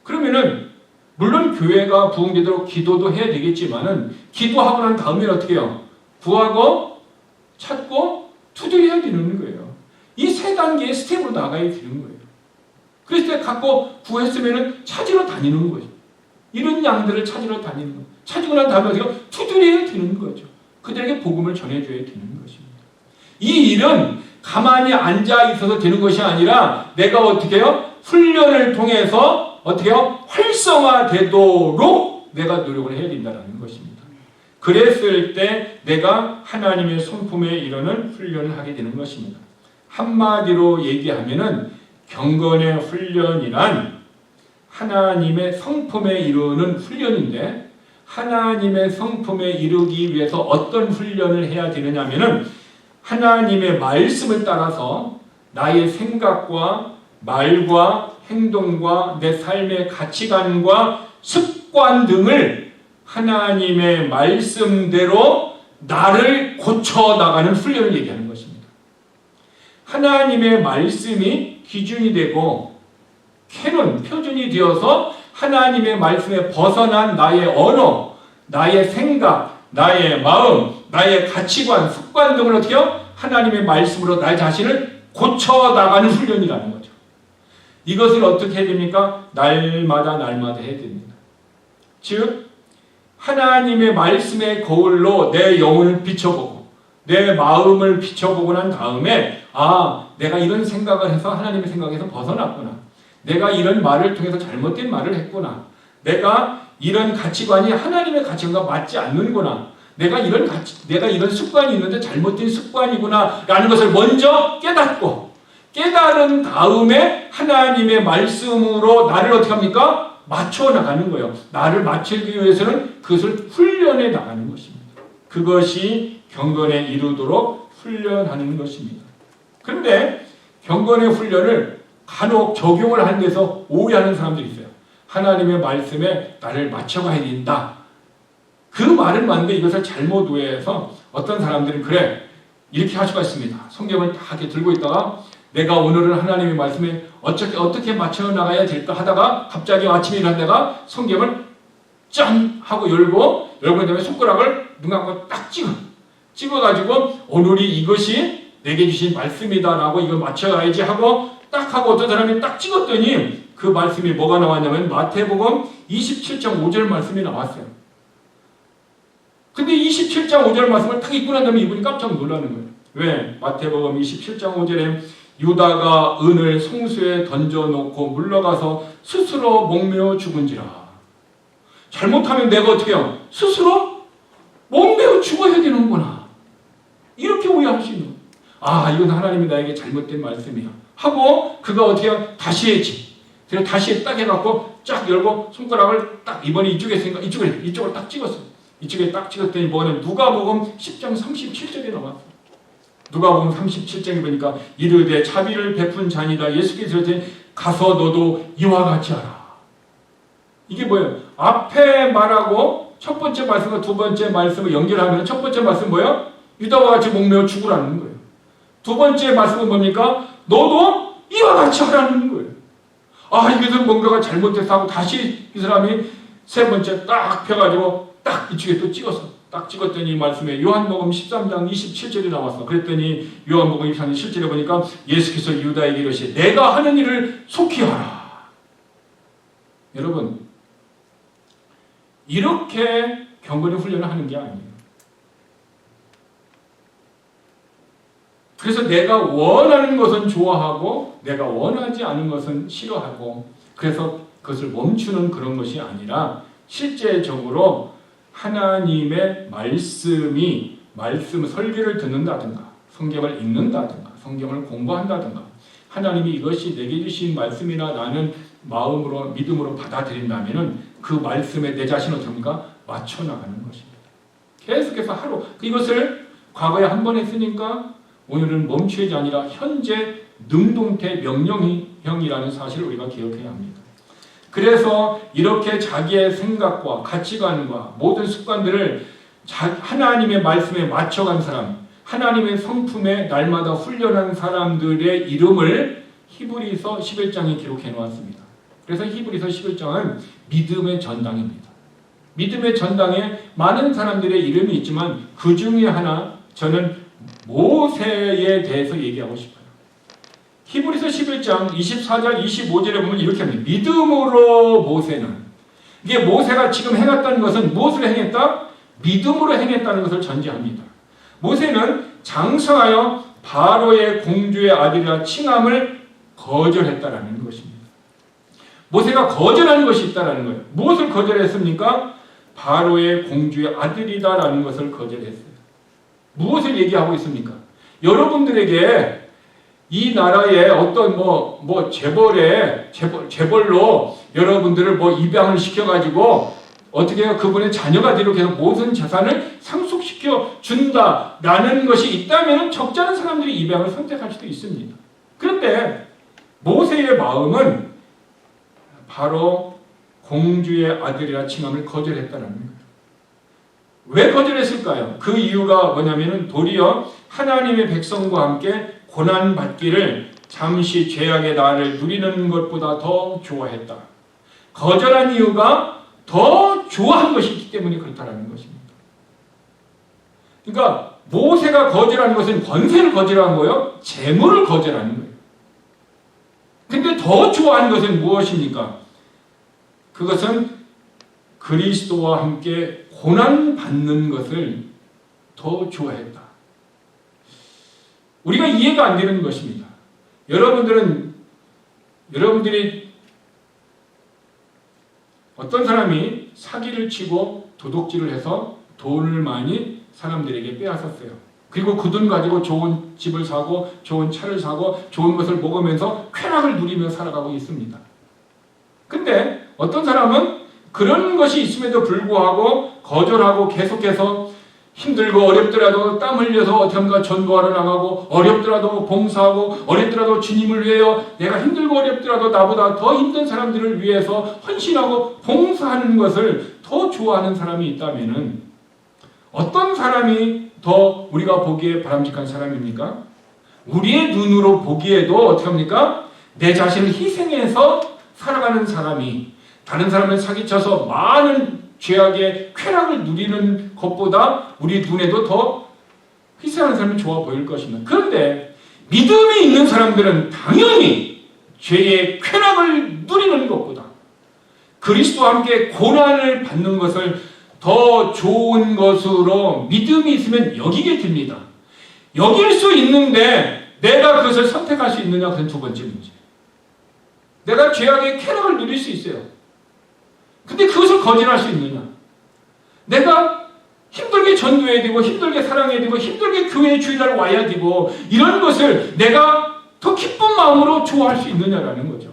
그러면은 물론 교회가 부흥되도록 기도도 해야 되겠지만은 기도하고 난 다음에는 어떻게 해요? 구하고 찾고 두드려야 되는 거예요. 이 세 단계의 스텝으로 나가야 되는 거예요. 그래서 갖고 구했으면은 찾으러 다니는 거예요. 이런 양들을 찾으러 다니는 거예요. 찾고 난 다음에 어떻게 두드려야 되는 거죠. 그들에게 복음을 전해줘야 되는 것입니다. 이 일은 가만히 앉아 있어서 되는 것이 아니라 내가 어떻게 해요? 훈련을 통해서 어떻게 해요? 활성화되도록 내가 노력을 해야 된다는 것입니다. 그랬을 때 내가 하나님의 성품에 이르는 훈련을 하게 되는 것입니다. 한마디로 얘기하면은 경건의 훈련이란 하나님의 성품에 이르는 훈련인데, 하나님의 성품에 이르기 위해서 어떤 훈련을 해야 되느냐 하면은 하나님의 말씀을 따라서 나의 생각과 말과 행동과 내 삶의 가치관과 습관 등을 하나님의 말씀대로 나를 고쳐나가는 훈련을 얘기하는 것입니다. 하나님의 말씀이 기준이 되고 캐논, 표준이 되어서 하나님의 말씀에 벗어난 나의 언어, 나의 생각, 나의 마음, 나의 가치관, 습관 등을 어떻게 해요? 하나님의 말씀으로 나 자신을 고쳐나가는 훈련이라는 거죠. 이것을 어떻게 해야 됩니까? 날마다 해야 됩니다. 즉 하나님의 말씀의 거울로 내 영혼을 비춰보고 내 마음을 비춰보고 난 다음에 내가 이런 생각을 해서 하나님의 생각에서 벗어났구나. 내가 이런 말을 통해서 잘못된 말을 했구나. 내가 이런 가치관이 하나님의 가치관과 맞지 않는구나. 내가 이런 습관이 있는데 잘못된 습관이구나 라는 것을 먼저 깨닫고, 깨달은 다음에 하나님의 말씀으로 나를 어떻게 합니까? 맞춰 나가는 거예요. 나를 맞추기 위해서는 그것을 훈련해 나가는 것입니다. 그것이 경건에 이르도록 훈련하는 것입니다. 그런데 경건의 훈련을 간혹 적용을 하는 데서 오해하는 사람들이 있어요. 하나님의 말씀에 나를 맞춰가야 된다. 그 말은 맞는데 이것을 잘못 오해해서 어떤 사람들은 이렇게 할 수가 있습니다. 성경을 다 이렇게 들고 있다가 내가 오늘은 하나님의 말씀에 어떻게 맞춰 나가야 될까 하다가 갑자기 아침에 일어나다가 성경을 짠 하고 열고 다음에 손가락을 눈 감고 딱 찍어가지고 오늘이 이것이 내게 주신 말씀이다라고 이걸 맞춰야지 하고 딱 하고 어떤 사람이 딱 찍었더니 그 말씀이 뭐가 나왔냐면 마태복음 27장 5절 말씀이 나왔어요. 근데 27장 5절 말씀을 딱 읽고 난 다음에 이분이 깜짝 놀라는 거예요. 왜? 마태복음 27장 5절에 유다가 은을 성수에 던져놓고 물러가서 스스로 목매어 죽은지라. 잘못하면 내가 어떻게 해요? 스스로 목매어 죽어야 되는구나. 이렇게 오해할 수 있는 거예요. 이건 하나님이 나에게 잘못된 말씀이야 하고 그가 어떻게 해요? 다시 해야지. 그래서 다시 딱 해갖고 쫙 열고 손가락을 딱 이번에 이쪽에 했으니까 이쪽을 딱 찍었어. 이쪽에 딱 찍었더니 뭐냐면 누가복음 10장 37절에 나왔어. 누가복음 37장에 보니까 이르되 자비를 베푼 자니다 예수께서 이르되 가서 너도 이와 같이 하라. 이게 뭐예요? 앞에 말하고 첫 번째 말씀과 두 번째 말씀을 연결하면 첫 번째 말씀은 뭐예요? 유다와 같이 목매어 죽으라는 거예요. 두 번째 말씀은 뭡니까? 너도 이와 같이 하라는 거예요. 이것은 뭔가가 잘못돼서 하고 다시 이 사람이 세 번째 딱 펴가지고 딱 이쪽에 또 찍었어. 딱 찍었더니 이 말씀에 요한복음 13장 27절이 나왔어. 그랬더니 요한복음 23장 7절에 보니까 예수께서 유다에게 이르시되 내가 하는 일을 속히 하라. 여러분, 이렇게 경건의 훈련을 하는 게 아니에요. 그래서 내가 원하는 것은 좋아하고 내가 원하지 않은 것은 싫어하고 그래서 그것을 멈추는 그런 것이 아니라 실제적으로 하나님의 말씀 설교를 듣는다든가 성경을 읽는다든가 성경을 공부한다든가 하나님이 이것이 내게 주신 말씀이나 나는 마음으로 믿음으로 받아들인다면은 그 말씀에 내 자신을 어떻습니까? 맞춰 나가는 것입니다. 계속해서 하루 이것을 과거에 한 번 했으니까 오늘은 멈추지 아니라 현재 능동태 명령형이라는 사실을 우리가 기억해야 합니다. 그래서 이렇게 자기의 생각과 가치관과 모든 습관들을 하나님의 말씀에 맞춰간 사람, 하나님의 성품에 날마다 훈련한 사람들의 이름을 히브리서 11장에 기록해 놓았습니다. 그래서 히브리서 11장은 믿음의 전당입니다. 믿음의 전당에 많은 사람들의 이름이 있지만 그 중에 하나 저는 모세에 대해서 얘기하고 싶어요. 히브리서 11장 24절 25절에 보면 이렇게 합니다. 믿음으로 모세는 이게 모세가 지금 행했던 것은 무엇을 행했다? 믿음으로 행했다는 것을 전제합니다. 모세는 장성하여 바로의 공주의 아들이라 칭함을 거절했다라는 것입니다. 모세가 거절한 것이 있다라는 거예요. 무엇을 거절했습니까? 바로의 공주의 아들이다라는 것을 거절했어요. 무엇을 얘기하고 있습니까? 여러분들에게 이 나라의 어떤 재벌로 여러분들을 입양을 시켜가지고 어떻게 해요? 그분의 자녀가 되도록 해서 모든 재산을 상속시켜 준다라는 것이 있다면 적지 않은 사람들이 입양을 선택할 수도 있습니다. 그런데 모세의 마음은 바로 공주의 아들이라 칭함을 거절했다는 거예요. 왜 거절했을까요? 그 이유가 뭐냐면은 도리어 하나님의 백성과 함께 고난받기를 잠시 죄악의 나를 누리는 것보다 더 좋아했다. 거절한 이유가 더 좋아한 것이 있기 때문에 그렇다는 것입니다. 그러니까 모세가 거절한 것은 권세를 거절한 거예요? 재물을 거절하는 거예요. 근데 더 좋아하는 것은 무엇입니까? 그것은 그리스도와 함께 고난받는 것을 더 좋아했다. 우리가 이해가 안 되는 것입니다. 여러분들이 어떤 사람이 사기를 치고 도둑질을 해서 돈을 많이 사람들에게 빼앗았어요. 그리고 그 돈 가지고 좋은 집을 사고 좋은 차를 사고 좋은 것을 먹으면서 쾌락을 누리며 살아가고 있습니다. 근데 어떤 사람은 그런 것이 있음에도 불구하고 거절하고 계속해서 힘들고 어렵더라도 땀 흘려서 어떻게든가 전도하러 나가고 어렵더라도 봉사하고 어렵더라도 주님을 위하여 내가 힘들고 어렵더라도 나보다 더 힘든 사람들을 위해서 헌신하고 봉사하는 것을 더 좋아하는 사람이 있다면은 어떤 사람이 더 우리가 보기에 바람직한 사람입니까? 우리의 눈으로 보기에도 어떻게 합니까? 내 자신을 희생해서 살아가는 사람이 다른 사람을 사기쳐서 많은 죄악의 쾌락을 누리는 것보다 우리 눈에도 더 희생하는 사람이 좋아 보일 것입니다. 그런데 믿음이 있는 사람들은 당연히 죄의 쾌락을 누리는 것보다 그리스도와 함께 고난을 받는 것을 더 좋은 것으로 믿음이 있으면 여기게 됩니다. 여길 수 있는데 내가 그것을 선택할 수 있느냐? 그건 두 번째 문제. 내가 죄악의 쾌락을 누릴 수 있어요. 근데 그것을 거절할 수 있느냐? 내가 힘들게 전도해야 되고 힘들게 사랑해야 되고 힘들게 교회에 주일날 와야 되고 이런 것을 내가 더 기쁜 마음으로 좋아할 수 있느냐라는 거죠.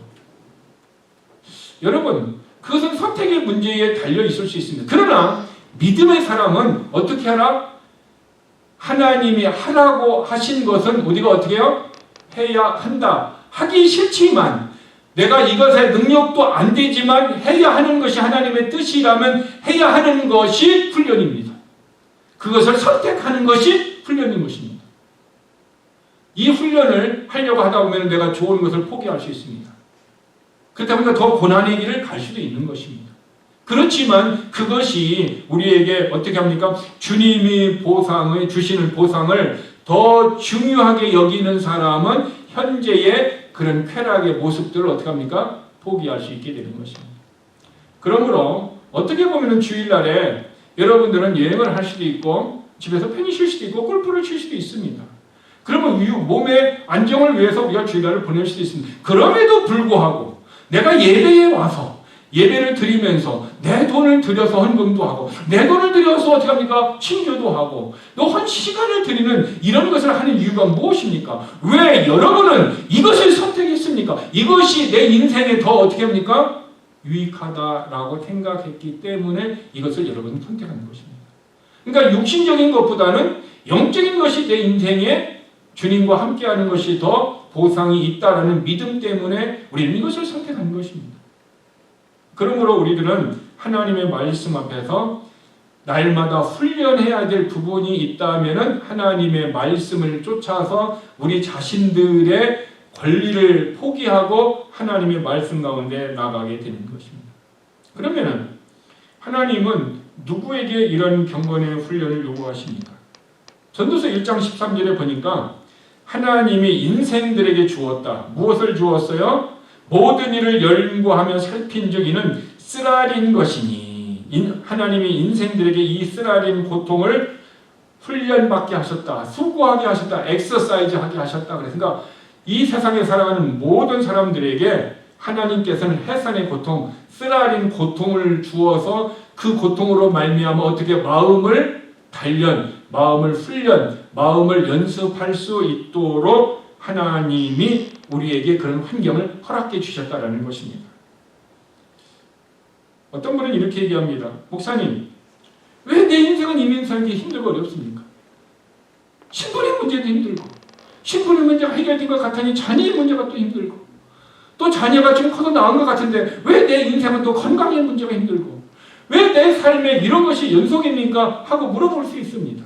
여러분, 그것은 선택의 문제에 달려 있을 수 있습니다. 그러나 믿음의 사람은 어떻게 하라? 하나님이 하라고 하신 것은 우리가 어떻게 해요? 해야 한다. 하기 싫지만 내가 이것에 능력도 안 되지만 해야 하는 것이 하나님의 뜻이라면 해야 하는 것이 훈련입니다. 그것을 선택하는 것이 훈련인 것입니다. 이 훈련을 하려고 하다 보면 내가 좋은 것을 포기할 수 있습니다. 그렇다 보니까 더 고난의 길을 갈 수도 있는 것입니다. 그렇지만 그것이 우리에게 어떻게 합니까? 주님이 주시는 보상을 더 중요하게 여기는 사람은 현재의 그런 쾌락의 모습들을 어떻게 합니까? 포기할 수 있게 되는 것입니다. 그러므로 어떻게 보면 주일날에 여러분들은 여행을 할 수도 있고 집에서 편히 쉴 수도 있고 골프를 칠 수도 있습니다. 그러면 몸의 안정을 위해서 우리가 주일날을 보낼 수도 있습니다. 그럼에도 불구하고 내가 예배에 와서 예배를 드리면서 내 돈을 들여서 헌금도 하고 내 돈을 들여서 어떻게 합니까? 친교도 하고 또 시간을 드리는 이런 것을 하는 이유가 무엇입니까? 왜 여러분은 이것을 선택했습니까? 이것이 내 인생에 더 어떻게 합니까? 유익하다라고 생각했기 때문에 이것을 여러분은 선택하는 것입니다. 그러니까 육신적인 것보다는 영적인 것이 내 인생에 주님과 함께하는 것이 더 보상이 있다라는 믿음 때문에 우리는 이것을 선택하는 것입니다. 그러므로 우리들은 하나님의 말씀 앞에서 날마다 훈련해야 될 부분이 있다면 하나님의 말씀을 쫓아서 우리 자신들의 권리를 포기하고 하나님의 말씀 가운데 나가게 되는 것입니다. 그러면 하나님은 누구에게 이런 경건의 훈련을 요구하십니까? 전도서 1장 13절에 보니까 하나님이 인생들에게 주었다. 무엇을 주었어요? 모든 일을 연구하며 살핀 적 이는 쓰라린 것이니 하나님이 인생들에게 이 쓰라린 고통을 훈련받게 하셨다. 수고하게 하셨다. 엑서사이즈하게 하셨다. 그러니까 이 세상에 살아가는 모든 사람들에게 하나님께서는 해산의 고통, 쓰라린 고통을 주어서 그 고통으로 말미암아 어떻게 마음을 단련, 마음을 훈련, 마음을 연습할 수 있도록 하나님이 우리에게 그런 환경을 허락해 주셨다라는 것입니다. 어떤 분은 이렇게 얘기합니다. 목사님, 왜 내 인생은 이민 살기 힘들고 어렵습니까? 신분의 문제도 힘들고, 신분의 문제가 해결된 것 같으니 자녀의 문제가 또 힘들고, 또 자녀가 지금 커서 나온 것 같은데 왜 내 인생은 또 건강의 문제가 힘들고, 왜 내 삶에 이런 것이 연속입니까? 하고 물어볼 수 있습니다.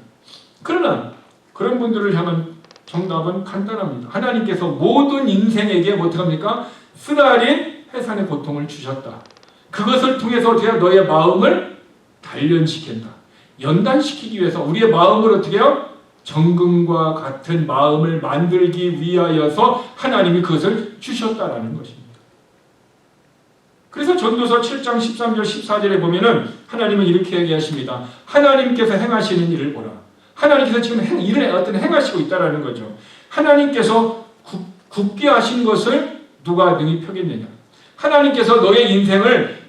그러나 그런 분들을 향한 정답은 간단합니다. 하나님께서 모든 인생에게 어떻게 합니까? 쓰라린 해산의 고통을 주셨다. 그것을 통해서 제가 너의 마음을 단련시킨다. 연단시키기 위해서 우리의 마음을 어떻게 해요? 정금과 같은 마음을 만들기 위하여서 하나님이 그것을 주셨다라는 것입니다. 그래서 전도서 7장 13절 14절에 보면은 하나님은 이렇게 얘기하십니다. 하나님께서 행하시는 일을 보라. 하나님께서 지금 일을 어떤 행하시고 있다라는 거죠. 하나님께서 굳게 하신 것을 누가 능히 펴겠느냐. 하나님께서 너의 인생을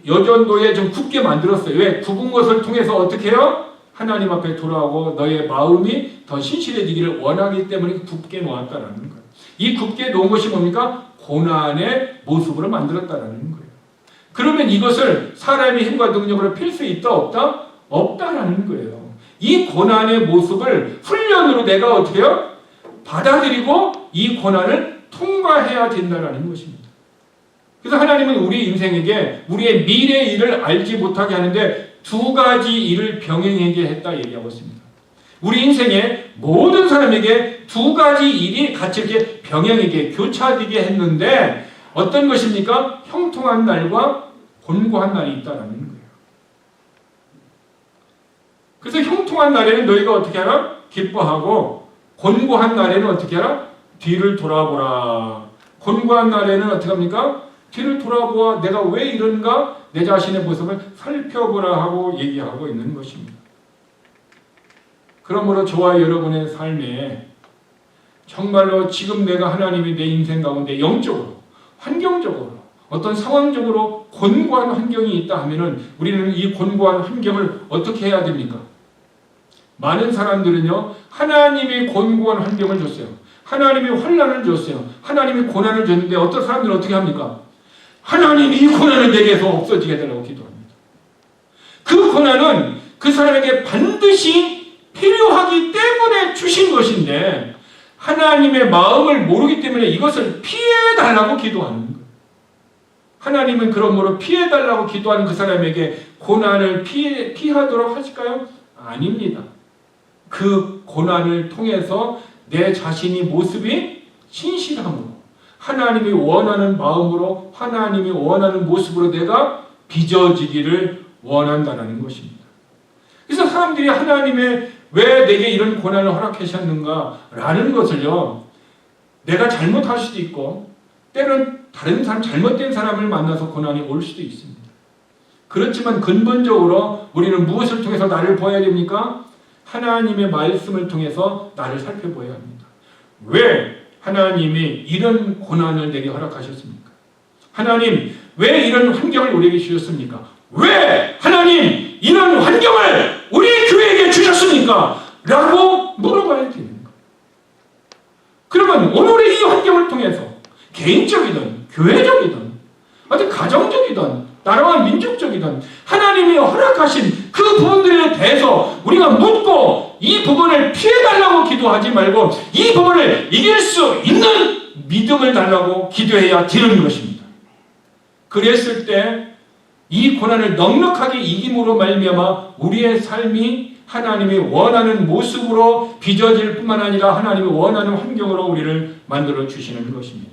여전도에 좀 굳게 만들었어요. 왜? 굽은 것을 통해서 어떻게 해요? 하나님 앞에 돌아오고 너의 마음이 더 신실해지기를 원하기 때문에 굳게 놓았다라는 거예요. 이 굳게 놓은 것이 뭡니까? 고난의 모습으로 만들었다라는 거예요. 그러면 이것을 사람의 힘과 능력으로 필 수 있다 없다? 없다라는 거예요. 이 고난의 모습을 훈련으로 내가 어떻게 해요? 받아들이고 이 고난을 통과해야 된다라는 것입니다. 그래서 하나님은 우리 인생에게 우리의 미래의 일을 알지 못하게 하는데 두 가지 일을 병행하게 했다 얘기하고 있습니다. 우리 인생의 모든 사람에게 두 가지 일이 같이 이렇게 병행하게 교차되게 했는데 어떤 것입니까? 형통한 날과 곤고한 날이 있다라는 거예요. 그래서 형통한 날에는 너희가 어떻게 하라? 기뻐하고 곤고한 날에는 어떻게 하라? 뒤를 돌아보라. 곤고한 날에는 어떻게 합니까? 뒤를 돌아보아 내가 왜 이런가? 내 자신의 모습을 살펴보라 하고 얘기하고 있는 것입니다. 그러므로 저와 여러분의 삶에 정말로 지금 내가 하나님이 내 인생 가운데 영적으로, 환경적으로, 어떤 상황적으로 곤고한 환경이 있다 하면은 우리는 이 곤고한 환경을 어떻게 해야 됩니까? 많은 사람들은요, 하나님이 곤고한 환경을 줬어요. 하나님이 환난을 줬어요. 하나님이 고난을 줬는데 어떤 사람들은 어떻게 합니까? 하나님이 이 고난을 내게서 없어지게 해달라고 기도합니다. 그 고난은 그 사람에게 반드시 필요하기 때문에 주신 것인데 하나님의 마음을 모르기 때문에 이것을 피해달라고 기도하는 거예요. 하나님은 그러므로 피해달라고 기도하는 그 사람에게 고난을 피하도록 하실까요? 아닙니다. 그 고난을 통해서 내 자신이 모습이 신실함으로 하나님이 원하는 마음으로 하나님이 원하는 모습으로 내가 빚어지기를 원한다는 것입니다. 그래서 사람들이 하나님의 왜 내게 이런 고난을 허락하셨는가 라는 것을요, 내가 잘못할 수도 있고 때는 다른 사람, 잘못된 사람을 만나서 고난이 올 수도 있습니다. 그렇지만 근본적으로 우리는 무엇을 통해서 나를 보아야 됩니까? 하나님의 말씀을 통해서 나를 살펴보아야 합니다. 왜 하나님이 이런 고난을 내게 허락하셨습니까? 하나님 왜 이런 환경을 우리에게 주셨습니까? 왜 하나님 이런 환경을 우리 교회에게 주셨습니까? 라고 물어봐야 되는 거예요. 그러면 오늘의 이 환경을 통해서 개인적이든 교회적이든 어떤 가정적이든 나라와 민족적이든 하나님이 허락하신 그 부분들에 대해서 우리가 묻고 이 부분을 피해달라고 기도하지 말고 이 부분을 이길 수 있는 믿음을 달라고 기도해야 되는 것입니다. 그랬을 때 이 고난을 넉넉하게 이김으로 말미암아 우리의 삶이 하나님이 원하는 모습으로 빚어질 뿐만 아니라 하나님이 원하는 환경으로 우리를 만들어 주시는 것입니다.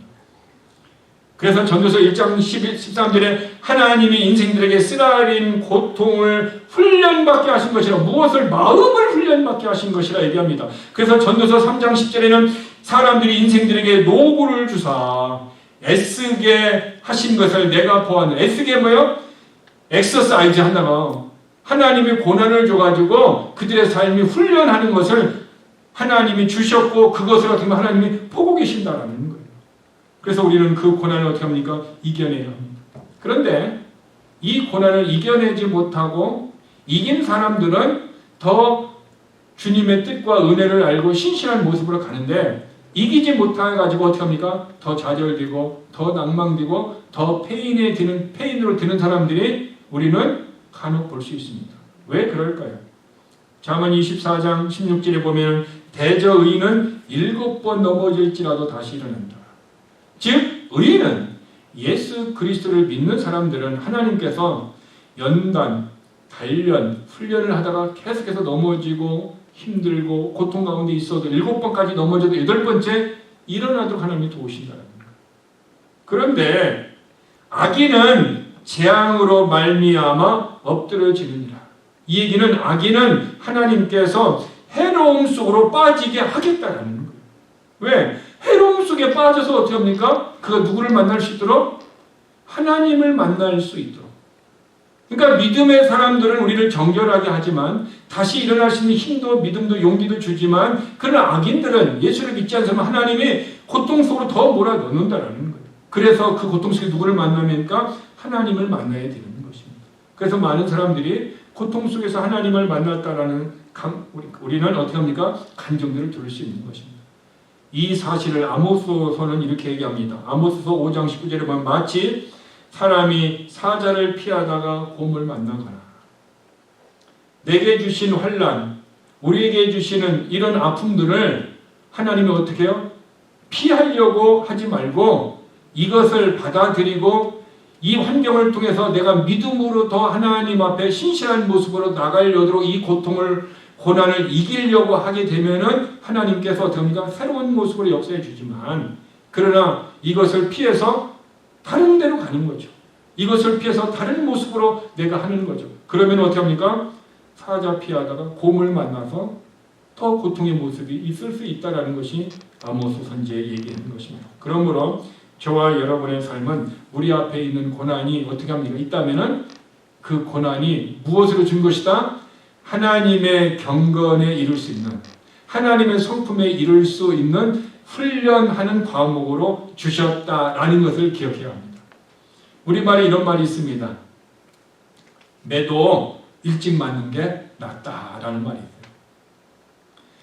그래서 전도서 1장 13절에 하나님이 인생들에게 쓰라린 고통을 훈련받게 하신 것이라, 무엇을 마음을 훈련받게 하신 것이라 얘기합니다. 그래서 전도서 3장 10절에는 사람들이 인생들에게 노고를 주사 애쓰게 하신 것을 내가 보았노라. 애쓰게 뭐예요? 엑서사이즈 한다고 하나님이 고난을 줘가지고 그들의 삶이 훈련하는 것을 하나님이 주셨고 그것을 어떻게 보면 하나님이 보고 계신다라는 거예요. 그래서 우리는 그 고난을 어떻게 합니까? 이겨내야 합니다. 그런데 이 고난을 이겨내지 못하고 이긴 사람들은 더 주님의 뜻과 은혜를 알고 신실한 모습으로 가는데 이기지 못해가지고 어떻게 합니까? 더 좌절되고 더 낭망되고 더 페인으로 드는 사람들이 우리는 간혹 볼 수 있습니다. 왜 그럴까요? 잠언 24장 16절에 보면 대저 의인은 7번 넘어질지라도 다시 일어난다. 즉 의인은 예수 그리스도를 믿는 사람들은 하나님께서 연단, 단련, 훈련을 하다가 계속해서 넘어지고 힘들고 고통 가운데 있어도 7번까지 넘어져도 8번째 일어나도록 하나님이 도우신다는 거예요. 그런데 악인은 재앙으로 말미암아 엎드러지느니라. 이 얘기는 악인은 하나님께서 해로움 속으로 빠지게 하겠다라는 거예요. 왜? 해로움 속에 빠져서 어떻게 합니까? 그가 누구를 만날 수 있도록? 하나님을 만날 수 있도록. 그러니까 믿음의 사람들은 우리를 정결하게 하지만 다시 일어날 수 있는 힘도 믿음도 용기도 주지만 그러나 악인들은 예수를 믿지 않으면 하나님이 고통 속으로 더 몰아넣는다라는 거예요. 그래서 그 고통 속에 누구를 만나니까 하나님을 만나야 되는 것입니다. 그래서 많은 사람들이 고통 속에서 하나님을 만났다라는 우리는 어떻게 합니까? 간증들을 들을 수 있는 것입니다. 이 사실을 아모스서는 이렇게 얘기합니다. 아모스서 5장 19절에 보면 마치 사람이 사자를 피하다가 곰을 만나거나 내게 주신 환난, 우리에게 주시는 이런 아픔들을 하나님이 어떻게 해요? 피하려고 하지 말고 이것을 받아들이고 이 환경을 통해서 내가 믿음으로 더 하나님 앞에 신실한 모습으로 나가려도록 이 고난을 이기려고 하게 되면은 하나님께서 어떻게 새로운 모습으로 역사해 주지만 그러나 이것을 피해서 다른 데로 가는 거죠. 이것을 피해서 다른 모습으로 내가 하는 거죠. 그러면 어떻게 합니까? 사자 피하다가 곰을 만나서 더 고통의 모습이 있을 수 있다는 것이 아모스 선지의 얘기하는 것입니다. 그러므로 저와 여러분의 삶은 우리 앞에 있는 고난이 어떻게 합니까? 있다면은 그 고난이 무엇으로 준 것이다? 하나님의 경건에 이룰 수 있는, 하나님의 성품에 이룰 수 있는 훈련하는 과목으로 주셨다라는 것을 기억해야 합니다. 우리말에 이런 말이 있습니다. 매도 일찍 맞는 게 낫다라는 말이 있어요.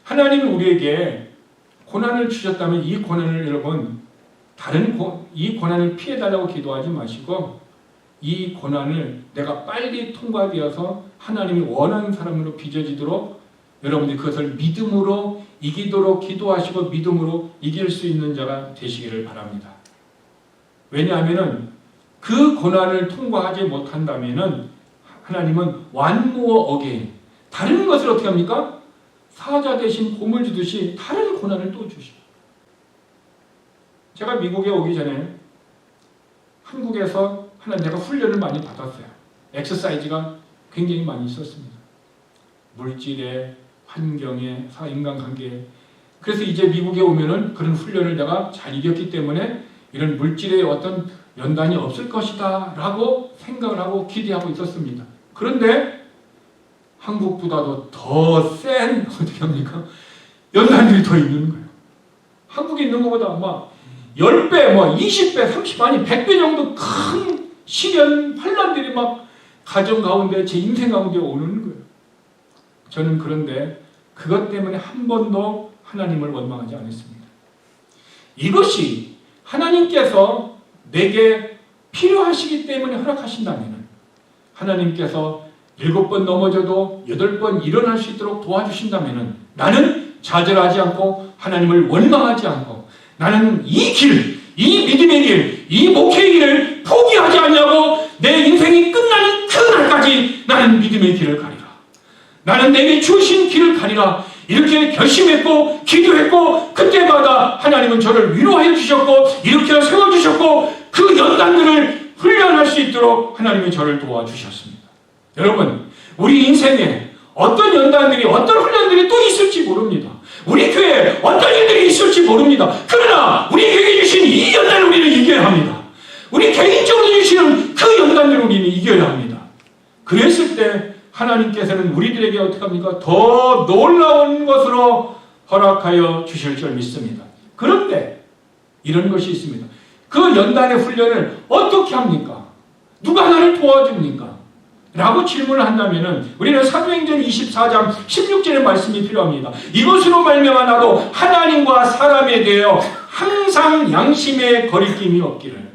하나님은 우리에게 고난을 주셨다면 이 고난을 여러분 이 고난을 피해달라고 기도하지 마시고 이 고난을 내가 빨리 통과되어서 하나님이 원하는 사람으로 빚어지도록 여러분들이 그것을 믿음으로 이기도록 기도하시고 믿음으로 이길 수 있는 자가 되시기를 바랍니다. 왜냐하면 그 고난을 통과하지 못한다면 하나님은 one more again 다른 것을 어떻게 합니까? 사자 대신 곰을 주듯이 다른 고난을 또 주시고 제가 미국에 오기 전에 한국에서 내가 훈련을 많이 받았어요. 엑서사이즈가 굉장히 많이 있었습니다. 물질에, 환경에, 인간관계에. 그래서 이제 미국에 오면은 그런 훈련을 내가 잘 이겼기 때문에 이런 물질의 어떤 연단이 없을 것이다 라고 생각을 하고 기대하고 있었습니다. 그런데 한국보다도 더 센 어떻게 합니까? 연단들이 더 있는 거예요. 한국에 있는 것보다 막 10배, 20배, 30배, 아니 100배 정도 큰 시련, 환난들이 막 가정 가운데, 제 인생 가운데 오는 거예요. 저는 그런데 그것 때문에 한 번도 하나님을 원망하지 않았습니다. 이것이 하나님께서 내게 필요하시기 때문에 허락하신다면 하나님께서 7번 넘어져도 8번 일어날 수 있도록 도와주신다면 나는 좌절하지 않고 하나님을 원망하지 않고 나는 이 길, 이 믿음의 길, 이 목회의 길을 포기하지 않냐고 내 인생이 끝나는 그 날까지 나는 믿음의 길을 가리라. 나는 내게 주신 길을 가리라. 이렇게 결심했고 기도했고 그때마다 하나님은 저를 위로하여 주셨고 일으켜 세워주셨고 그 연단들을 훈련할 수 있도록 하나님이 저를 도와주셨습니다. 여러분 우리 인생에 어떤 연단들이 어떤 훈련들이 또 있을지 모릅니다. 우리 교회에 어떤 일들이 있을지 모릅니다. 그러나 우리에게 주신 이 연단을 우리는 이겨야 합니다. 우리 개인적으로 주시는 그 연단을 우리는 이겨야 합니다. 하나님께서는 우리들에게 어떻게 합니까? 더 놀라운 것으로 허락하여 주실 줄 믿습니다. 그런데 이런 것이 있습니다. 그 연단의 훈련을 어떻게 합니까? 누가 나를 도와줍니까? 라고 질문을 한다면 우리는 사도행전 24장 16절의 말씀이 필요합니다. 이것으로 말미암아 나도 하나님과 사람에 대하여 항상 양심의 거리낌이 없기를.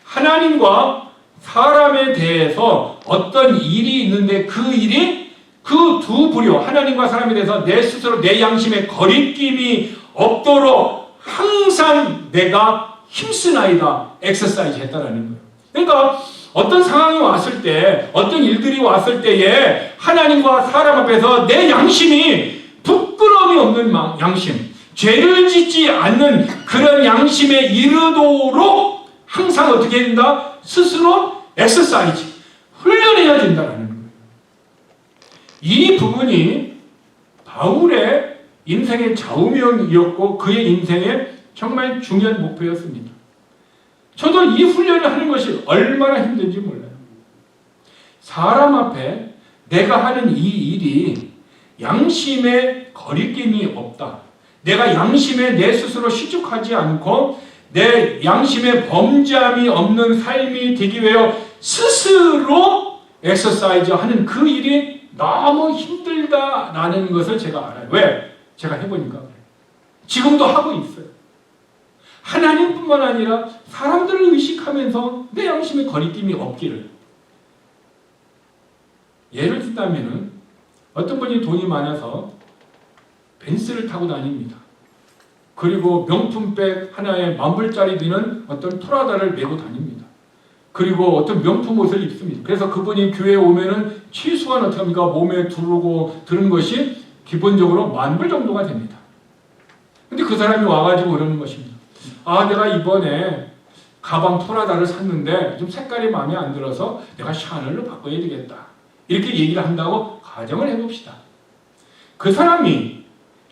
하나님과 사람에 대해서 어떤 일이 있는데 그 일이 그 두 부류, 하나님과 사람에 대해서 내 스스로 내 양심에 거리낌이 없도록 항상 내가 힘쓰나이다, 엑서사이즈 했다라는 거예요. 그러니까 어떤 상황이 왔을 때, 어떤 일들이 왔을 때에 하나님과 사람 앞에서 내 양심이 부끄러움이 없는 양심, 죄를 짓지 않는 그런 양심에 이르도록 항상 어떻게 해야 된다? 스스로 엑서사이즈, 훈련해야 된다는 거예요. 이 부분이 바울의 인생의 좌우명이었고 그의 인생의 정말 중요한 목표였습니다. 저도 이 훈련을 하는 것이 얼마나 힘든지 몰라요. 사람 앞에 내가 하는 이 일이 양심에 거리낌이 없다. 내가 양심에 내 스스로 시축하지 않고 내 양심에 범죄함이 없는 삶이 되기 위하여 스스로 엑서사이즈 하는 그 일이 너무 힘들다라는 것을 제가 알아요. 왜? 제가 해보니까 그래요. 지금도 하고 있어요. 하나님뿐만 아니라 사람들을 의식하면서 내 양심에 거리낌이 없기를. 예를 든다면 어떤 분이 돈이 많아서 벤츠를 타고 다닙니다. 그리고 명품백 하나에 10,000불짜리 되는 어떤 프라다를 메고 다닙니다. 그리고 어떤 명품 옷을 입습니다. 그래서 그분이 교회에 오면은 최소한 어떻게 합니까? 몸에 두르고 드는 것이 기본적으로 10,000불 정도가 됩니다. 근데 그 사람이 와가지고 그러는 것입니다. 아, 내가 이번에 가방 프라다를 샀는데 좀 색깔이 마음에 안 들어서 내가 샤넬로 바꿔야 되겠다. 이렇게 얘기를 한다고 가정을 해봅시다. 그 사람이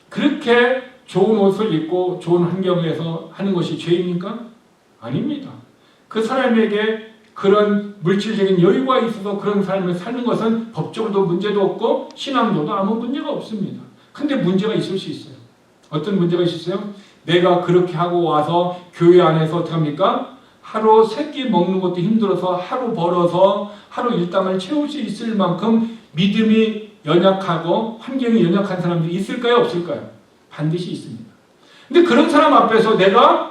그렇게 좋은 옷을 입고 좋은 환경에서 하는 것이 죄입니까? 아닙니다. 그 사람에게 그런 물질적인 여유가 있어서 그런 삶을 사는 것은 법적으로도 문제도 없고 신앙적으로도 아무 문제가 없습니다. 근데 문제가 있을 수 있어요. 어떤 문제가 있었어요? 내가 그렇게 하고 와서 교회 안에서 어떻게 합니까? 하루 3끼 먹는 것도 힘들어서 하루 벌어서 하루 일당을 채울 수 있을 만큼 믿음이 연약하고 환경이 연약한 사람들이 있을까요? 없을까요? 반드시 있습니다. 근데 그런 사람 앞에서 내가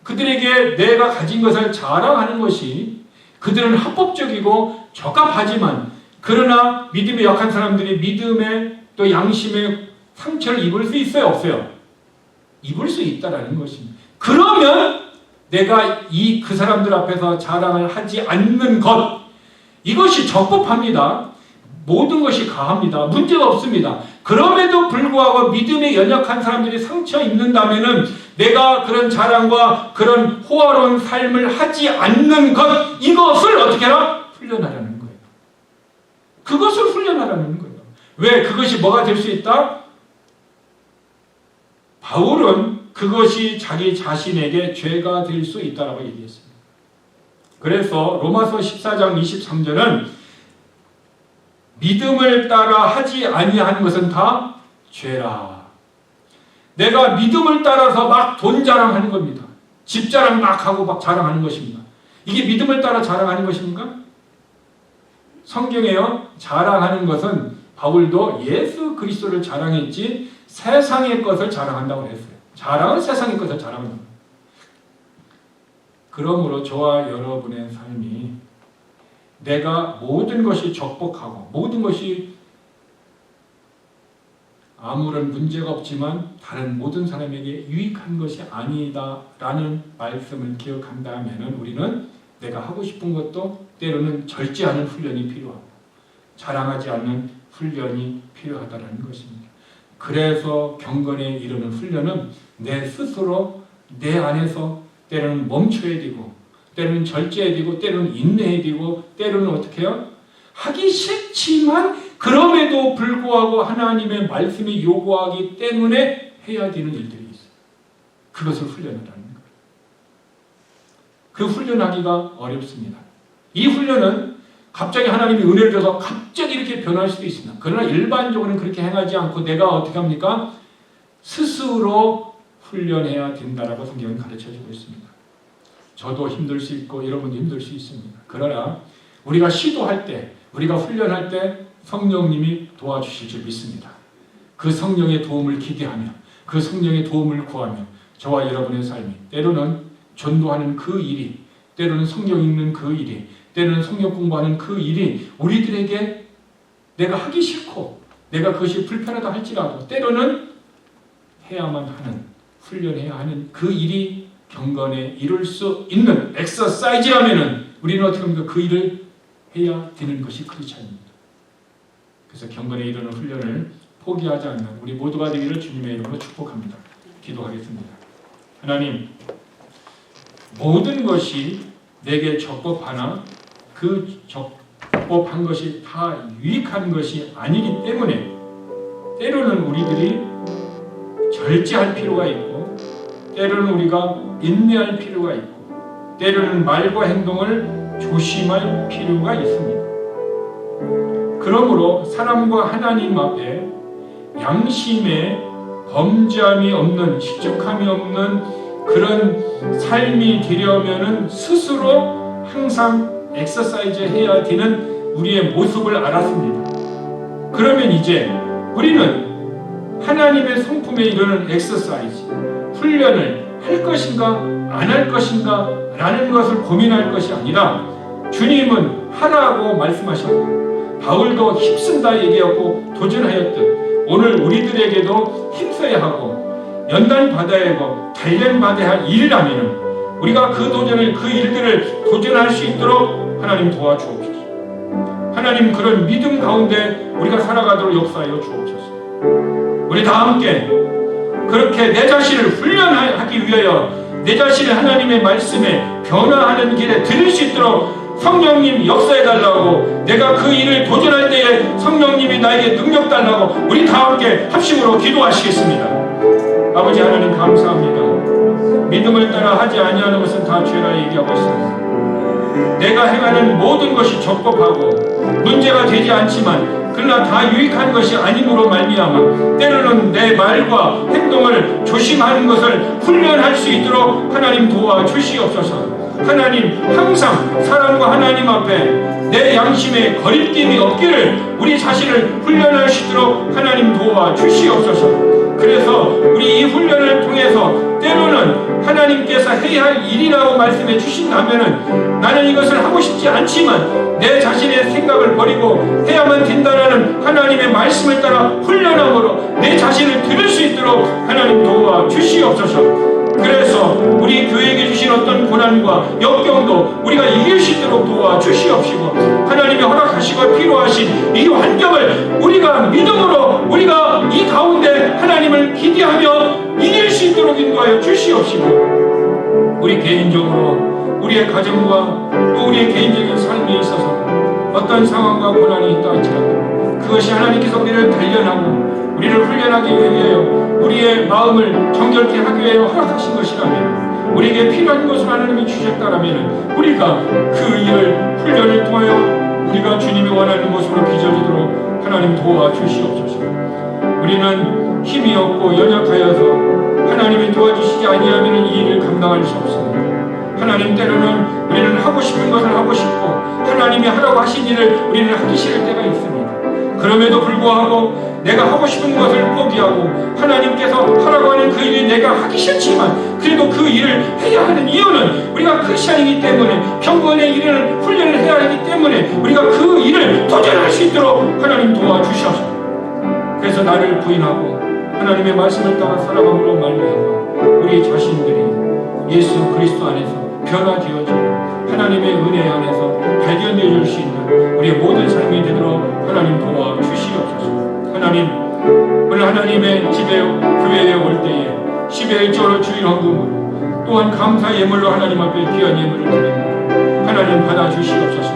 그들에게 내가 가진 것을 자랑하는 것이 그들은 합법적이고 적합하지만 그러나 믿음이 약한 사람들이 믿음의 또 양심의 상처를 입을 수 있어요? 없어요? 입을 수 있다라는 것입니다. 그러면 내가 그 사람들 앞에서 자랑을 하지 않는 것, 이것이 적법합니다. 모든 것이 가합니다. 문제가 없습니다. 그럼에도 불구하고 믿음에 연약한 사람들이 상처 입는다면은 내가 그런 자랑과 그런 호화로운 삶을 하지 않는 것, 이것을 어떻게 하라? 훈련하라는 거예요. 그것을 훈련하라는 거예요. 왜? 그것이 뭐가 될 수 있다? 바울은 그것이 자기 자신에게 죄가 될 수 있다라고 얘기했습니다. 그래서 로마서 14장 23절은 믿음을 따라 하지 아니하는 것은 다 죄라. 내가 믿음을 따라서 막 돈 자랑하는 겁니다. 집 자랑 막 하고 막 자랑하는 것입니다. 이게 믿음을 따라 자랑하는 것입니까? 성경에요, 자랑하는 것은 바울도 예수 그리스도를 자랑했지 세상의 것을 자랑한다고 했어요. 자랑은 세상의 것을 자랑합니다. 그러므로 저와 여러분의 삶이 내가 모든 것이 적복하고 모든 것이 아무런 문제가 없지만 다른 모든 사람에게 유익한 것이 아니다라는 말씀을 기억한다면 우리는 내가 하고 싶은 것도 때로는 절제하는 훈련이 필요하고 자랑하지 않는 훈련이 필요하다는 것입니다. 그래서 경건에 이르는 훈련은 내 스스로 내 안에서 때로는 멈춰야 되고 때로는 절제해야 되고 때로는 인내해야 되고 때로는 어떻게 해요? 하기 싫지만 그럼에도 불구하고 하나님의 말씀이 요구하기 때문에 해야 되는 일들이 있어요. 그것을 훈련하라는 거예요. 그 훈련하기가 어렵습니다. 이 훈련은 갑자기 하나님이 은혜를 줘서 갑자기 이렇게 변할 수도 있습니다. 그러나 일반적으로는 그렇게 행하지 않고 내가 어떻게 합니까? 스스로 훈련해야 된다라고 성경은 가르쳐주고 있습니다. 저도 힘들 수 있고 여러분도 힘들 수 있습니다. 그러나 우리가 시도할 때, 우리가 훈련할 때 성령님이 도와주실 줄 믿습니다. 그 성령의 도움을 기대하며 그 성령의 도움을 구하며 저와 여러분의 삶이 때로는 전도하는 그 일이, 때로는 성경 읽는 그 일이, 때로는 성경 공부하는 그 일이 우리들에게 내가 하기 싫고 내가 그것이 불편하다 할지라도 때로는 해야만 하는, 훈련해야 하는 그 일이 경건에 이룰 수 있는 엑서사이즈라면은 우리는 어떻게 합니까? 그 일을 해야 되는 것이 크리스찬입니다. 그래서 경건에 이르는 훈련을 포기하지 않는 우리 모두가 되기를 주님의 이름으로 축복합니다. 기도하겠습니다. 하나님, 모든 것이 내게 적법하나 그 적법한 것이 다 유익한 것이 아니기 때문에 때로는 우리들이 절제할 필요가 있고 때로는 우리가 인내할 필요가 있고 때로는 말과 행동을 조심할 필요가 있습니다. 그러므로 사람과 하나님 앞에 양심에 범죄함이 없는, 실족함이 없는 그런 삶이 되려면은 스스로 항상 엑서사이즈 해야 되는 우리의 모습을 알았습니다. 그러면 이제 우리는 하나님의 성품에 이르는 엑서사이즈, 훈련을 할 것인가 안 할 것인가 라는 것을 고민할 것이 아니라 주님은 하라고 말씀하셨고 바울도 힘쓴다 얘기하고 도전하였듯 오늘 우리들에게도 힘써야 하고 연단받아야 하고 단련받아야 할 일이라면 우리가 그 도전을, 그 일들을 도전할 수 있도록 하나님 도와주옵소서. 하나님, 그런 믿음 가운데 우리가 살아가도록 역사하여 주옵소서. 우리 다 함께 그렇게 내 자신을 훈련하기 위하여 내 자신을 하나님의 말씀에 변화하는 길에 들을 수 있도록 성령님 역사해달라고, 내가 그 일을 도전할 때에 성령님이 나에게 능력 달라고 우리 다 함께 합심으로 기도하시겠습니다. 아버지 하나님 감사합니다. 믿음을 따라 하지 아니하는 것은 다 죄라 얘기하고 있습니다. 내가 행하는 모든 것이 적법하고 문제가 되지 않지만 그러나 다 유익한 것이 아님으로 말미암아 때로는 내 말과 행동을 조심하는 것을 훈련할 수 있도록 하나님 도와주시옵소서. 하나님, 항상 사람과 하나님 앞에 내 양심에 거리낌이 없기를 우리 자신을 훈련할 수 있도록 하나님 도와주시옵소서. 그래서 우리 이 훈련을 통해서 때로는 하나님께서 해야 할 일이라고 말씀해 주신다면은 나는 이것을 하고 싶지 않지만 내 자신의 생각을 버리고 해야만 된다라는 하나님의 말씀을 따라 훈련함으로 내 자신을 들을 수 있도록 하나님 도와주시옵소서. 그래서 우리 교회에게 주신 어떤 고난과 역경도 우리가 이길 수 있도록 도와주시옵시고 하나님이 허락하시고 필요하신 이 환경을 우리가 믿음으로 우리가 이 가운데 하나님을 기대하며 이길 수 있도록 인도하여 주시옵시고 우리 개인적으로 우리의 가정과 또 우리의 개인적인 삶에 있어서 어떤 상황과 고난이 있다 할지라도 그것이 하나님께서 우리를 단련하고 우리를 훈련하기 위하여 우리의 마음을 정결케 하기 위하여 허락하신 것이라면 우리에게 필요한 것을 하나님이 주셨다라면 우리가 그 일을 훈련을 통하여 우리가 주님이 원하는 모습으로 빚어지도록 하나님 도와주시옵소서. 우리는 힘이 없고 연약하여서 하나님이 도와주시지 아니하면 이 일을 감당할 수 없습니다. 하나님, 때로는 우리는 하고 싶은 것을 하고 싶고 하나님이 하라고 하신 일을 우리는 하기 싫을 때가 있습니다. 그럼에도 불구하고 내가 하고 싶은 것을 포기하고 하나님께서 하라고 하는 그 일이 내가 하기 싫지만 그래도 그 일을 해야 하는 이유는 우리가 크리스찬이기 때문에 경건의 일을 훈련을 해야 하기 때문에 우리가 그 일을 도전할 수 있도록 하나님 도와주셔서 그래서 나를 부인하고 하나님의 말씀을 따라 살아감으로 말미암아 우리 자신들이 예수 그리스도 안에서 변화되어지고 하나님의 은혜 안에서 발견되어질 수 있는 우리의 모든 삶이 되도록 하나님 도와주시옵소서. 하나님, 오늘 하나님의 집에 교회에 올 때에 10의 1조로 주일 헌금으로 또한 감사 예물로 하나님 앞에 귀한 예물을 드립니다. 하나님 받아주시옵소서.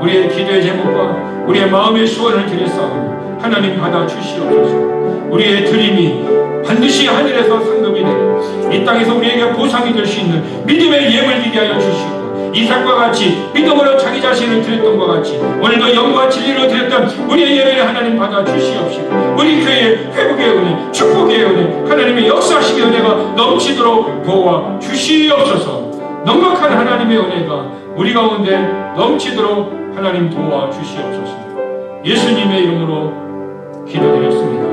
우리의 기도의 제목과 우리의 마음의 소원을 드렸사오니 하나님 받아주시옵소서. 우리의 드림이 반드시 하늘에서 상급이 되고 이 땅에서 우리에게 보상이 될 수 있는 믿음의 예물 되게 하여 주시고 이삭과 같이 믿음으로 자기 자신을 드렸던 것 같이 오늘도 영과 진리로 드렸던 우리의 예배를 하나님 받아 주시옵시고 우리 교회의 회복의 은혜, 축복의 은혜, 하나님의 역사하시기 은혜가 넘치도록 도와 주시옵소서. 넉넉한 하나님의 은혜가 우리 가운데 넘치도록 하나님 도와 주시옵소서. 예수님의 이름으로 기도드렸습니다.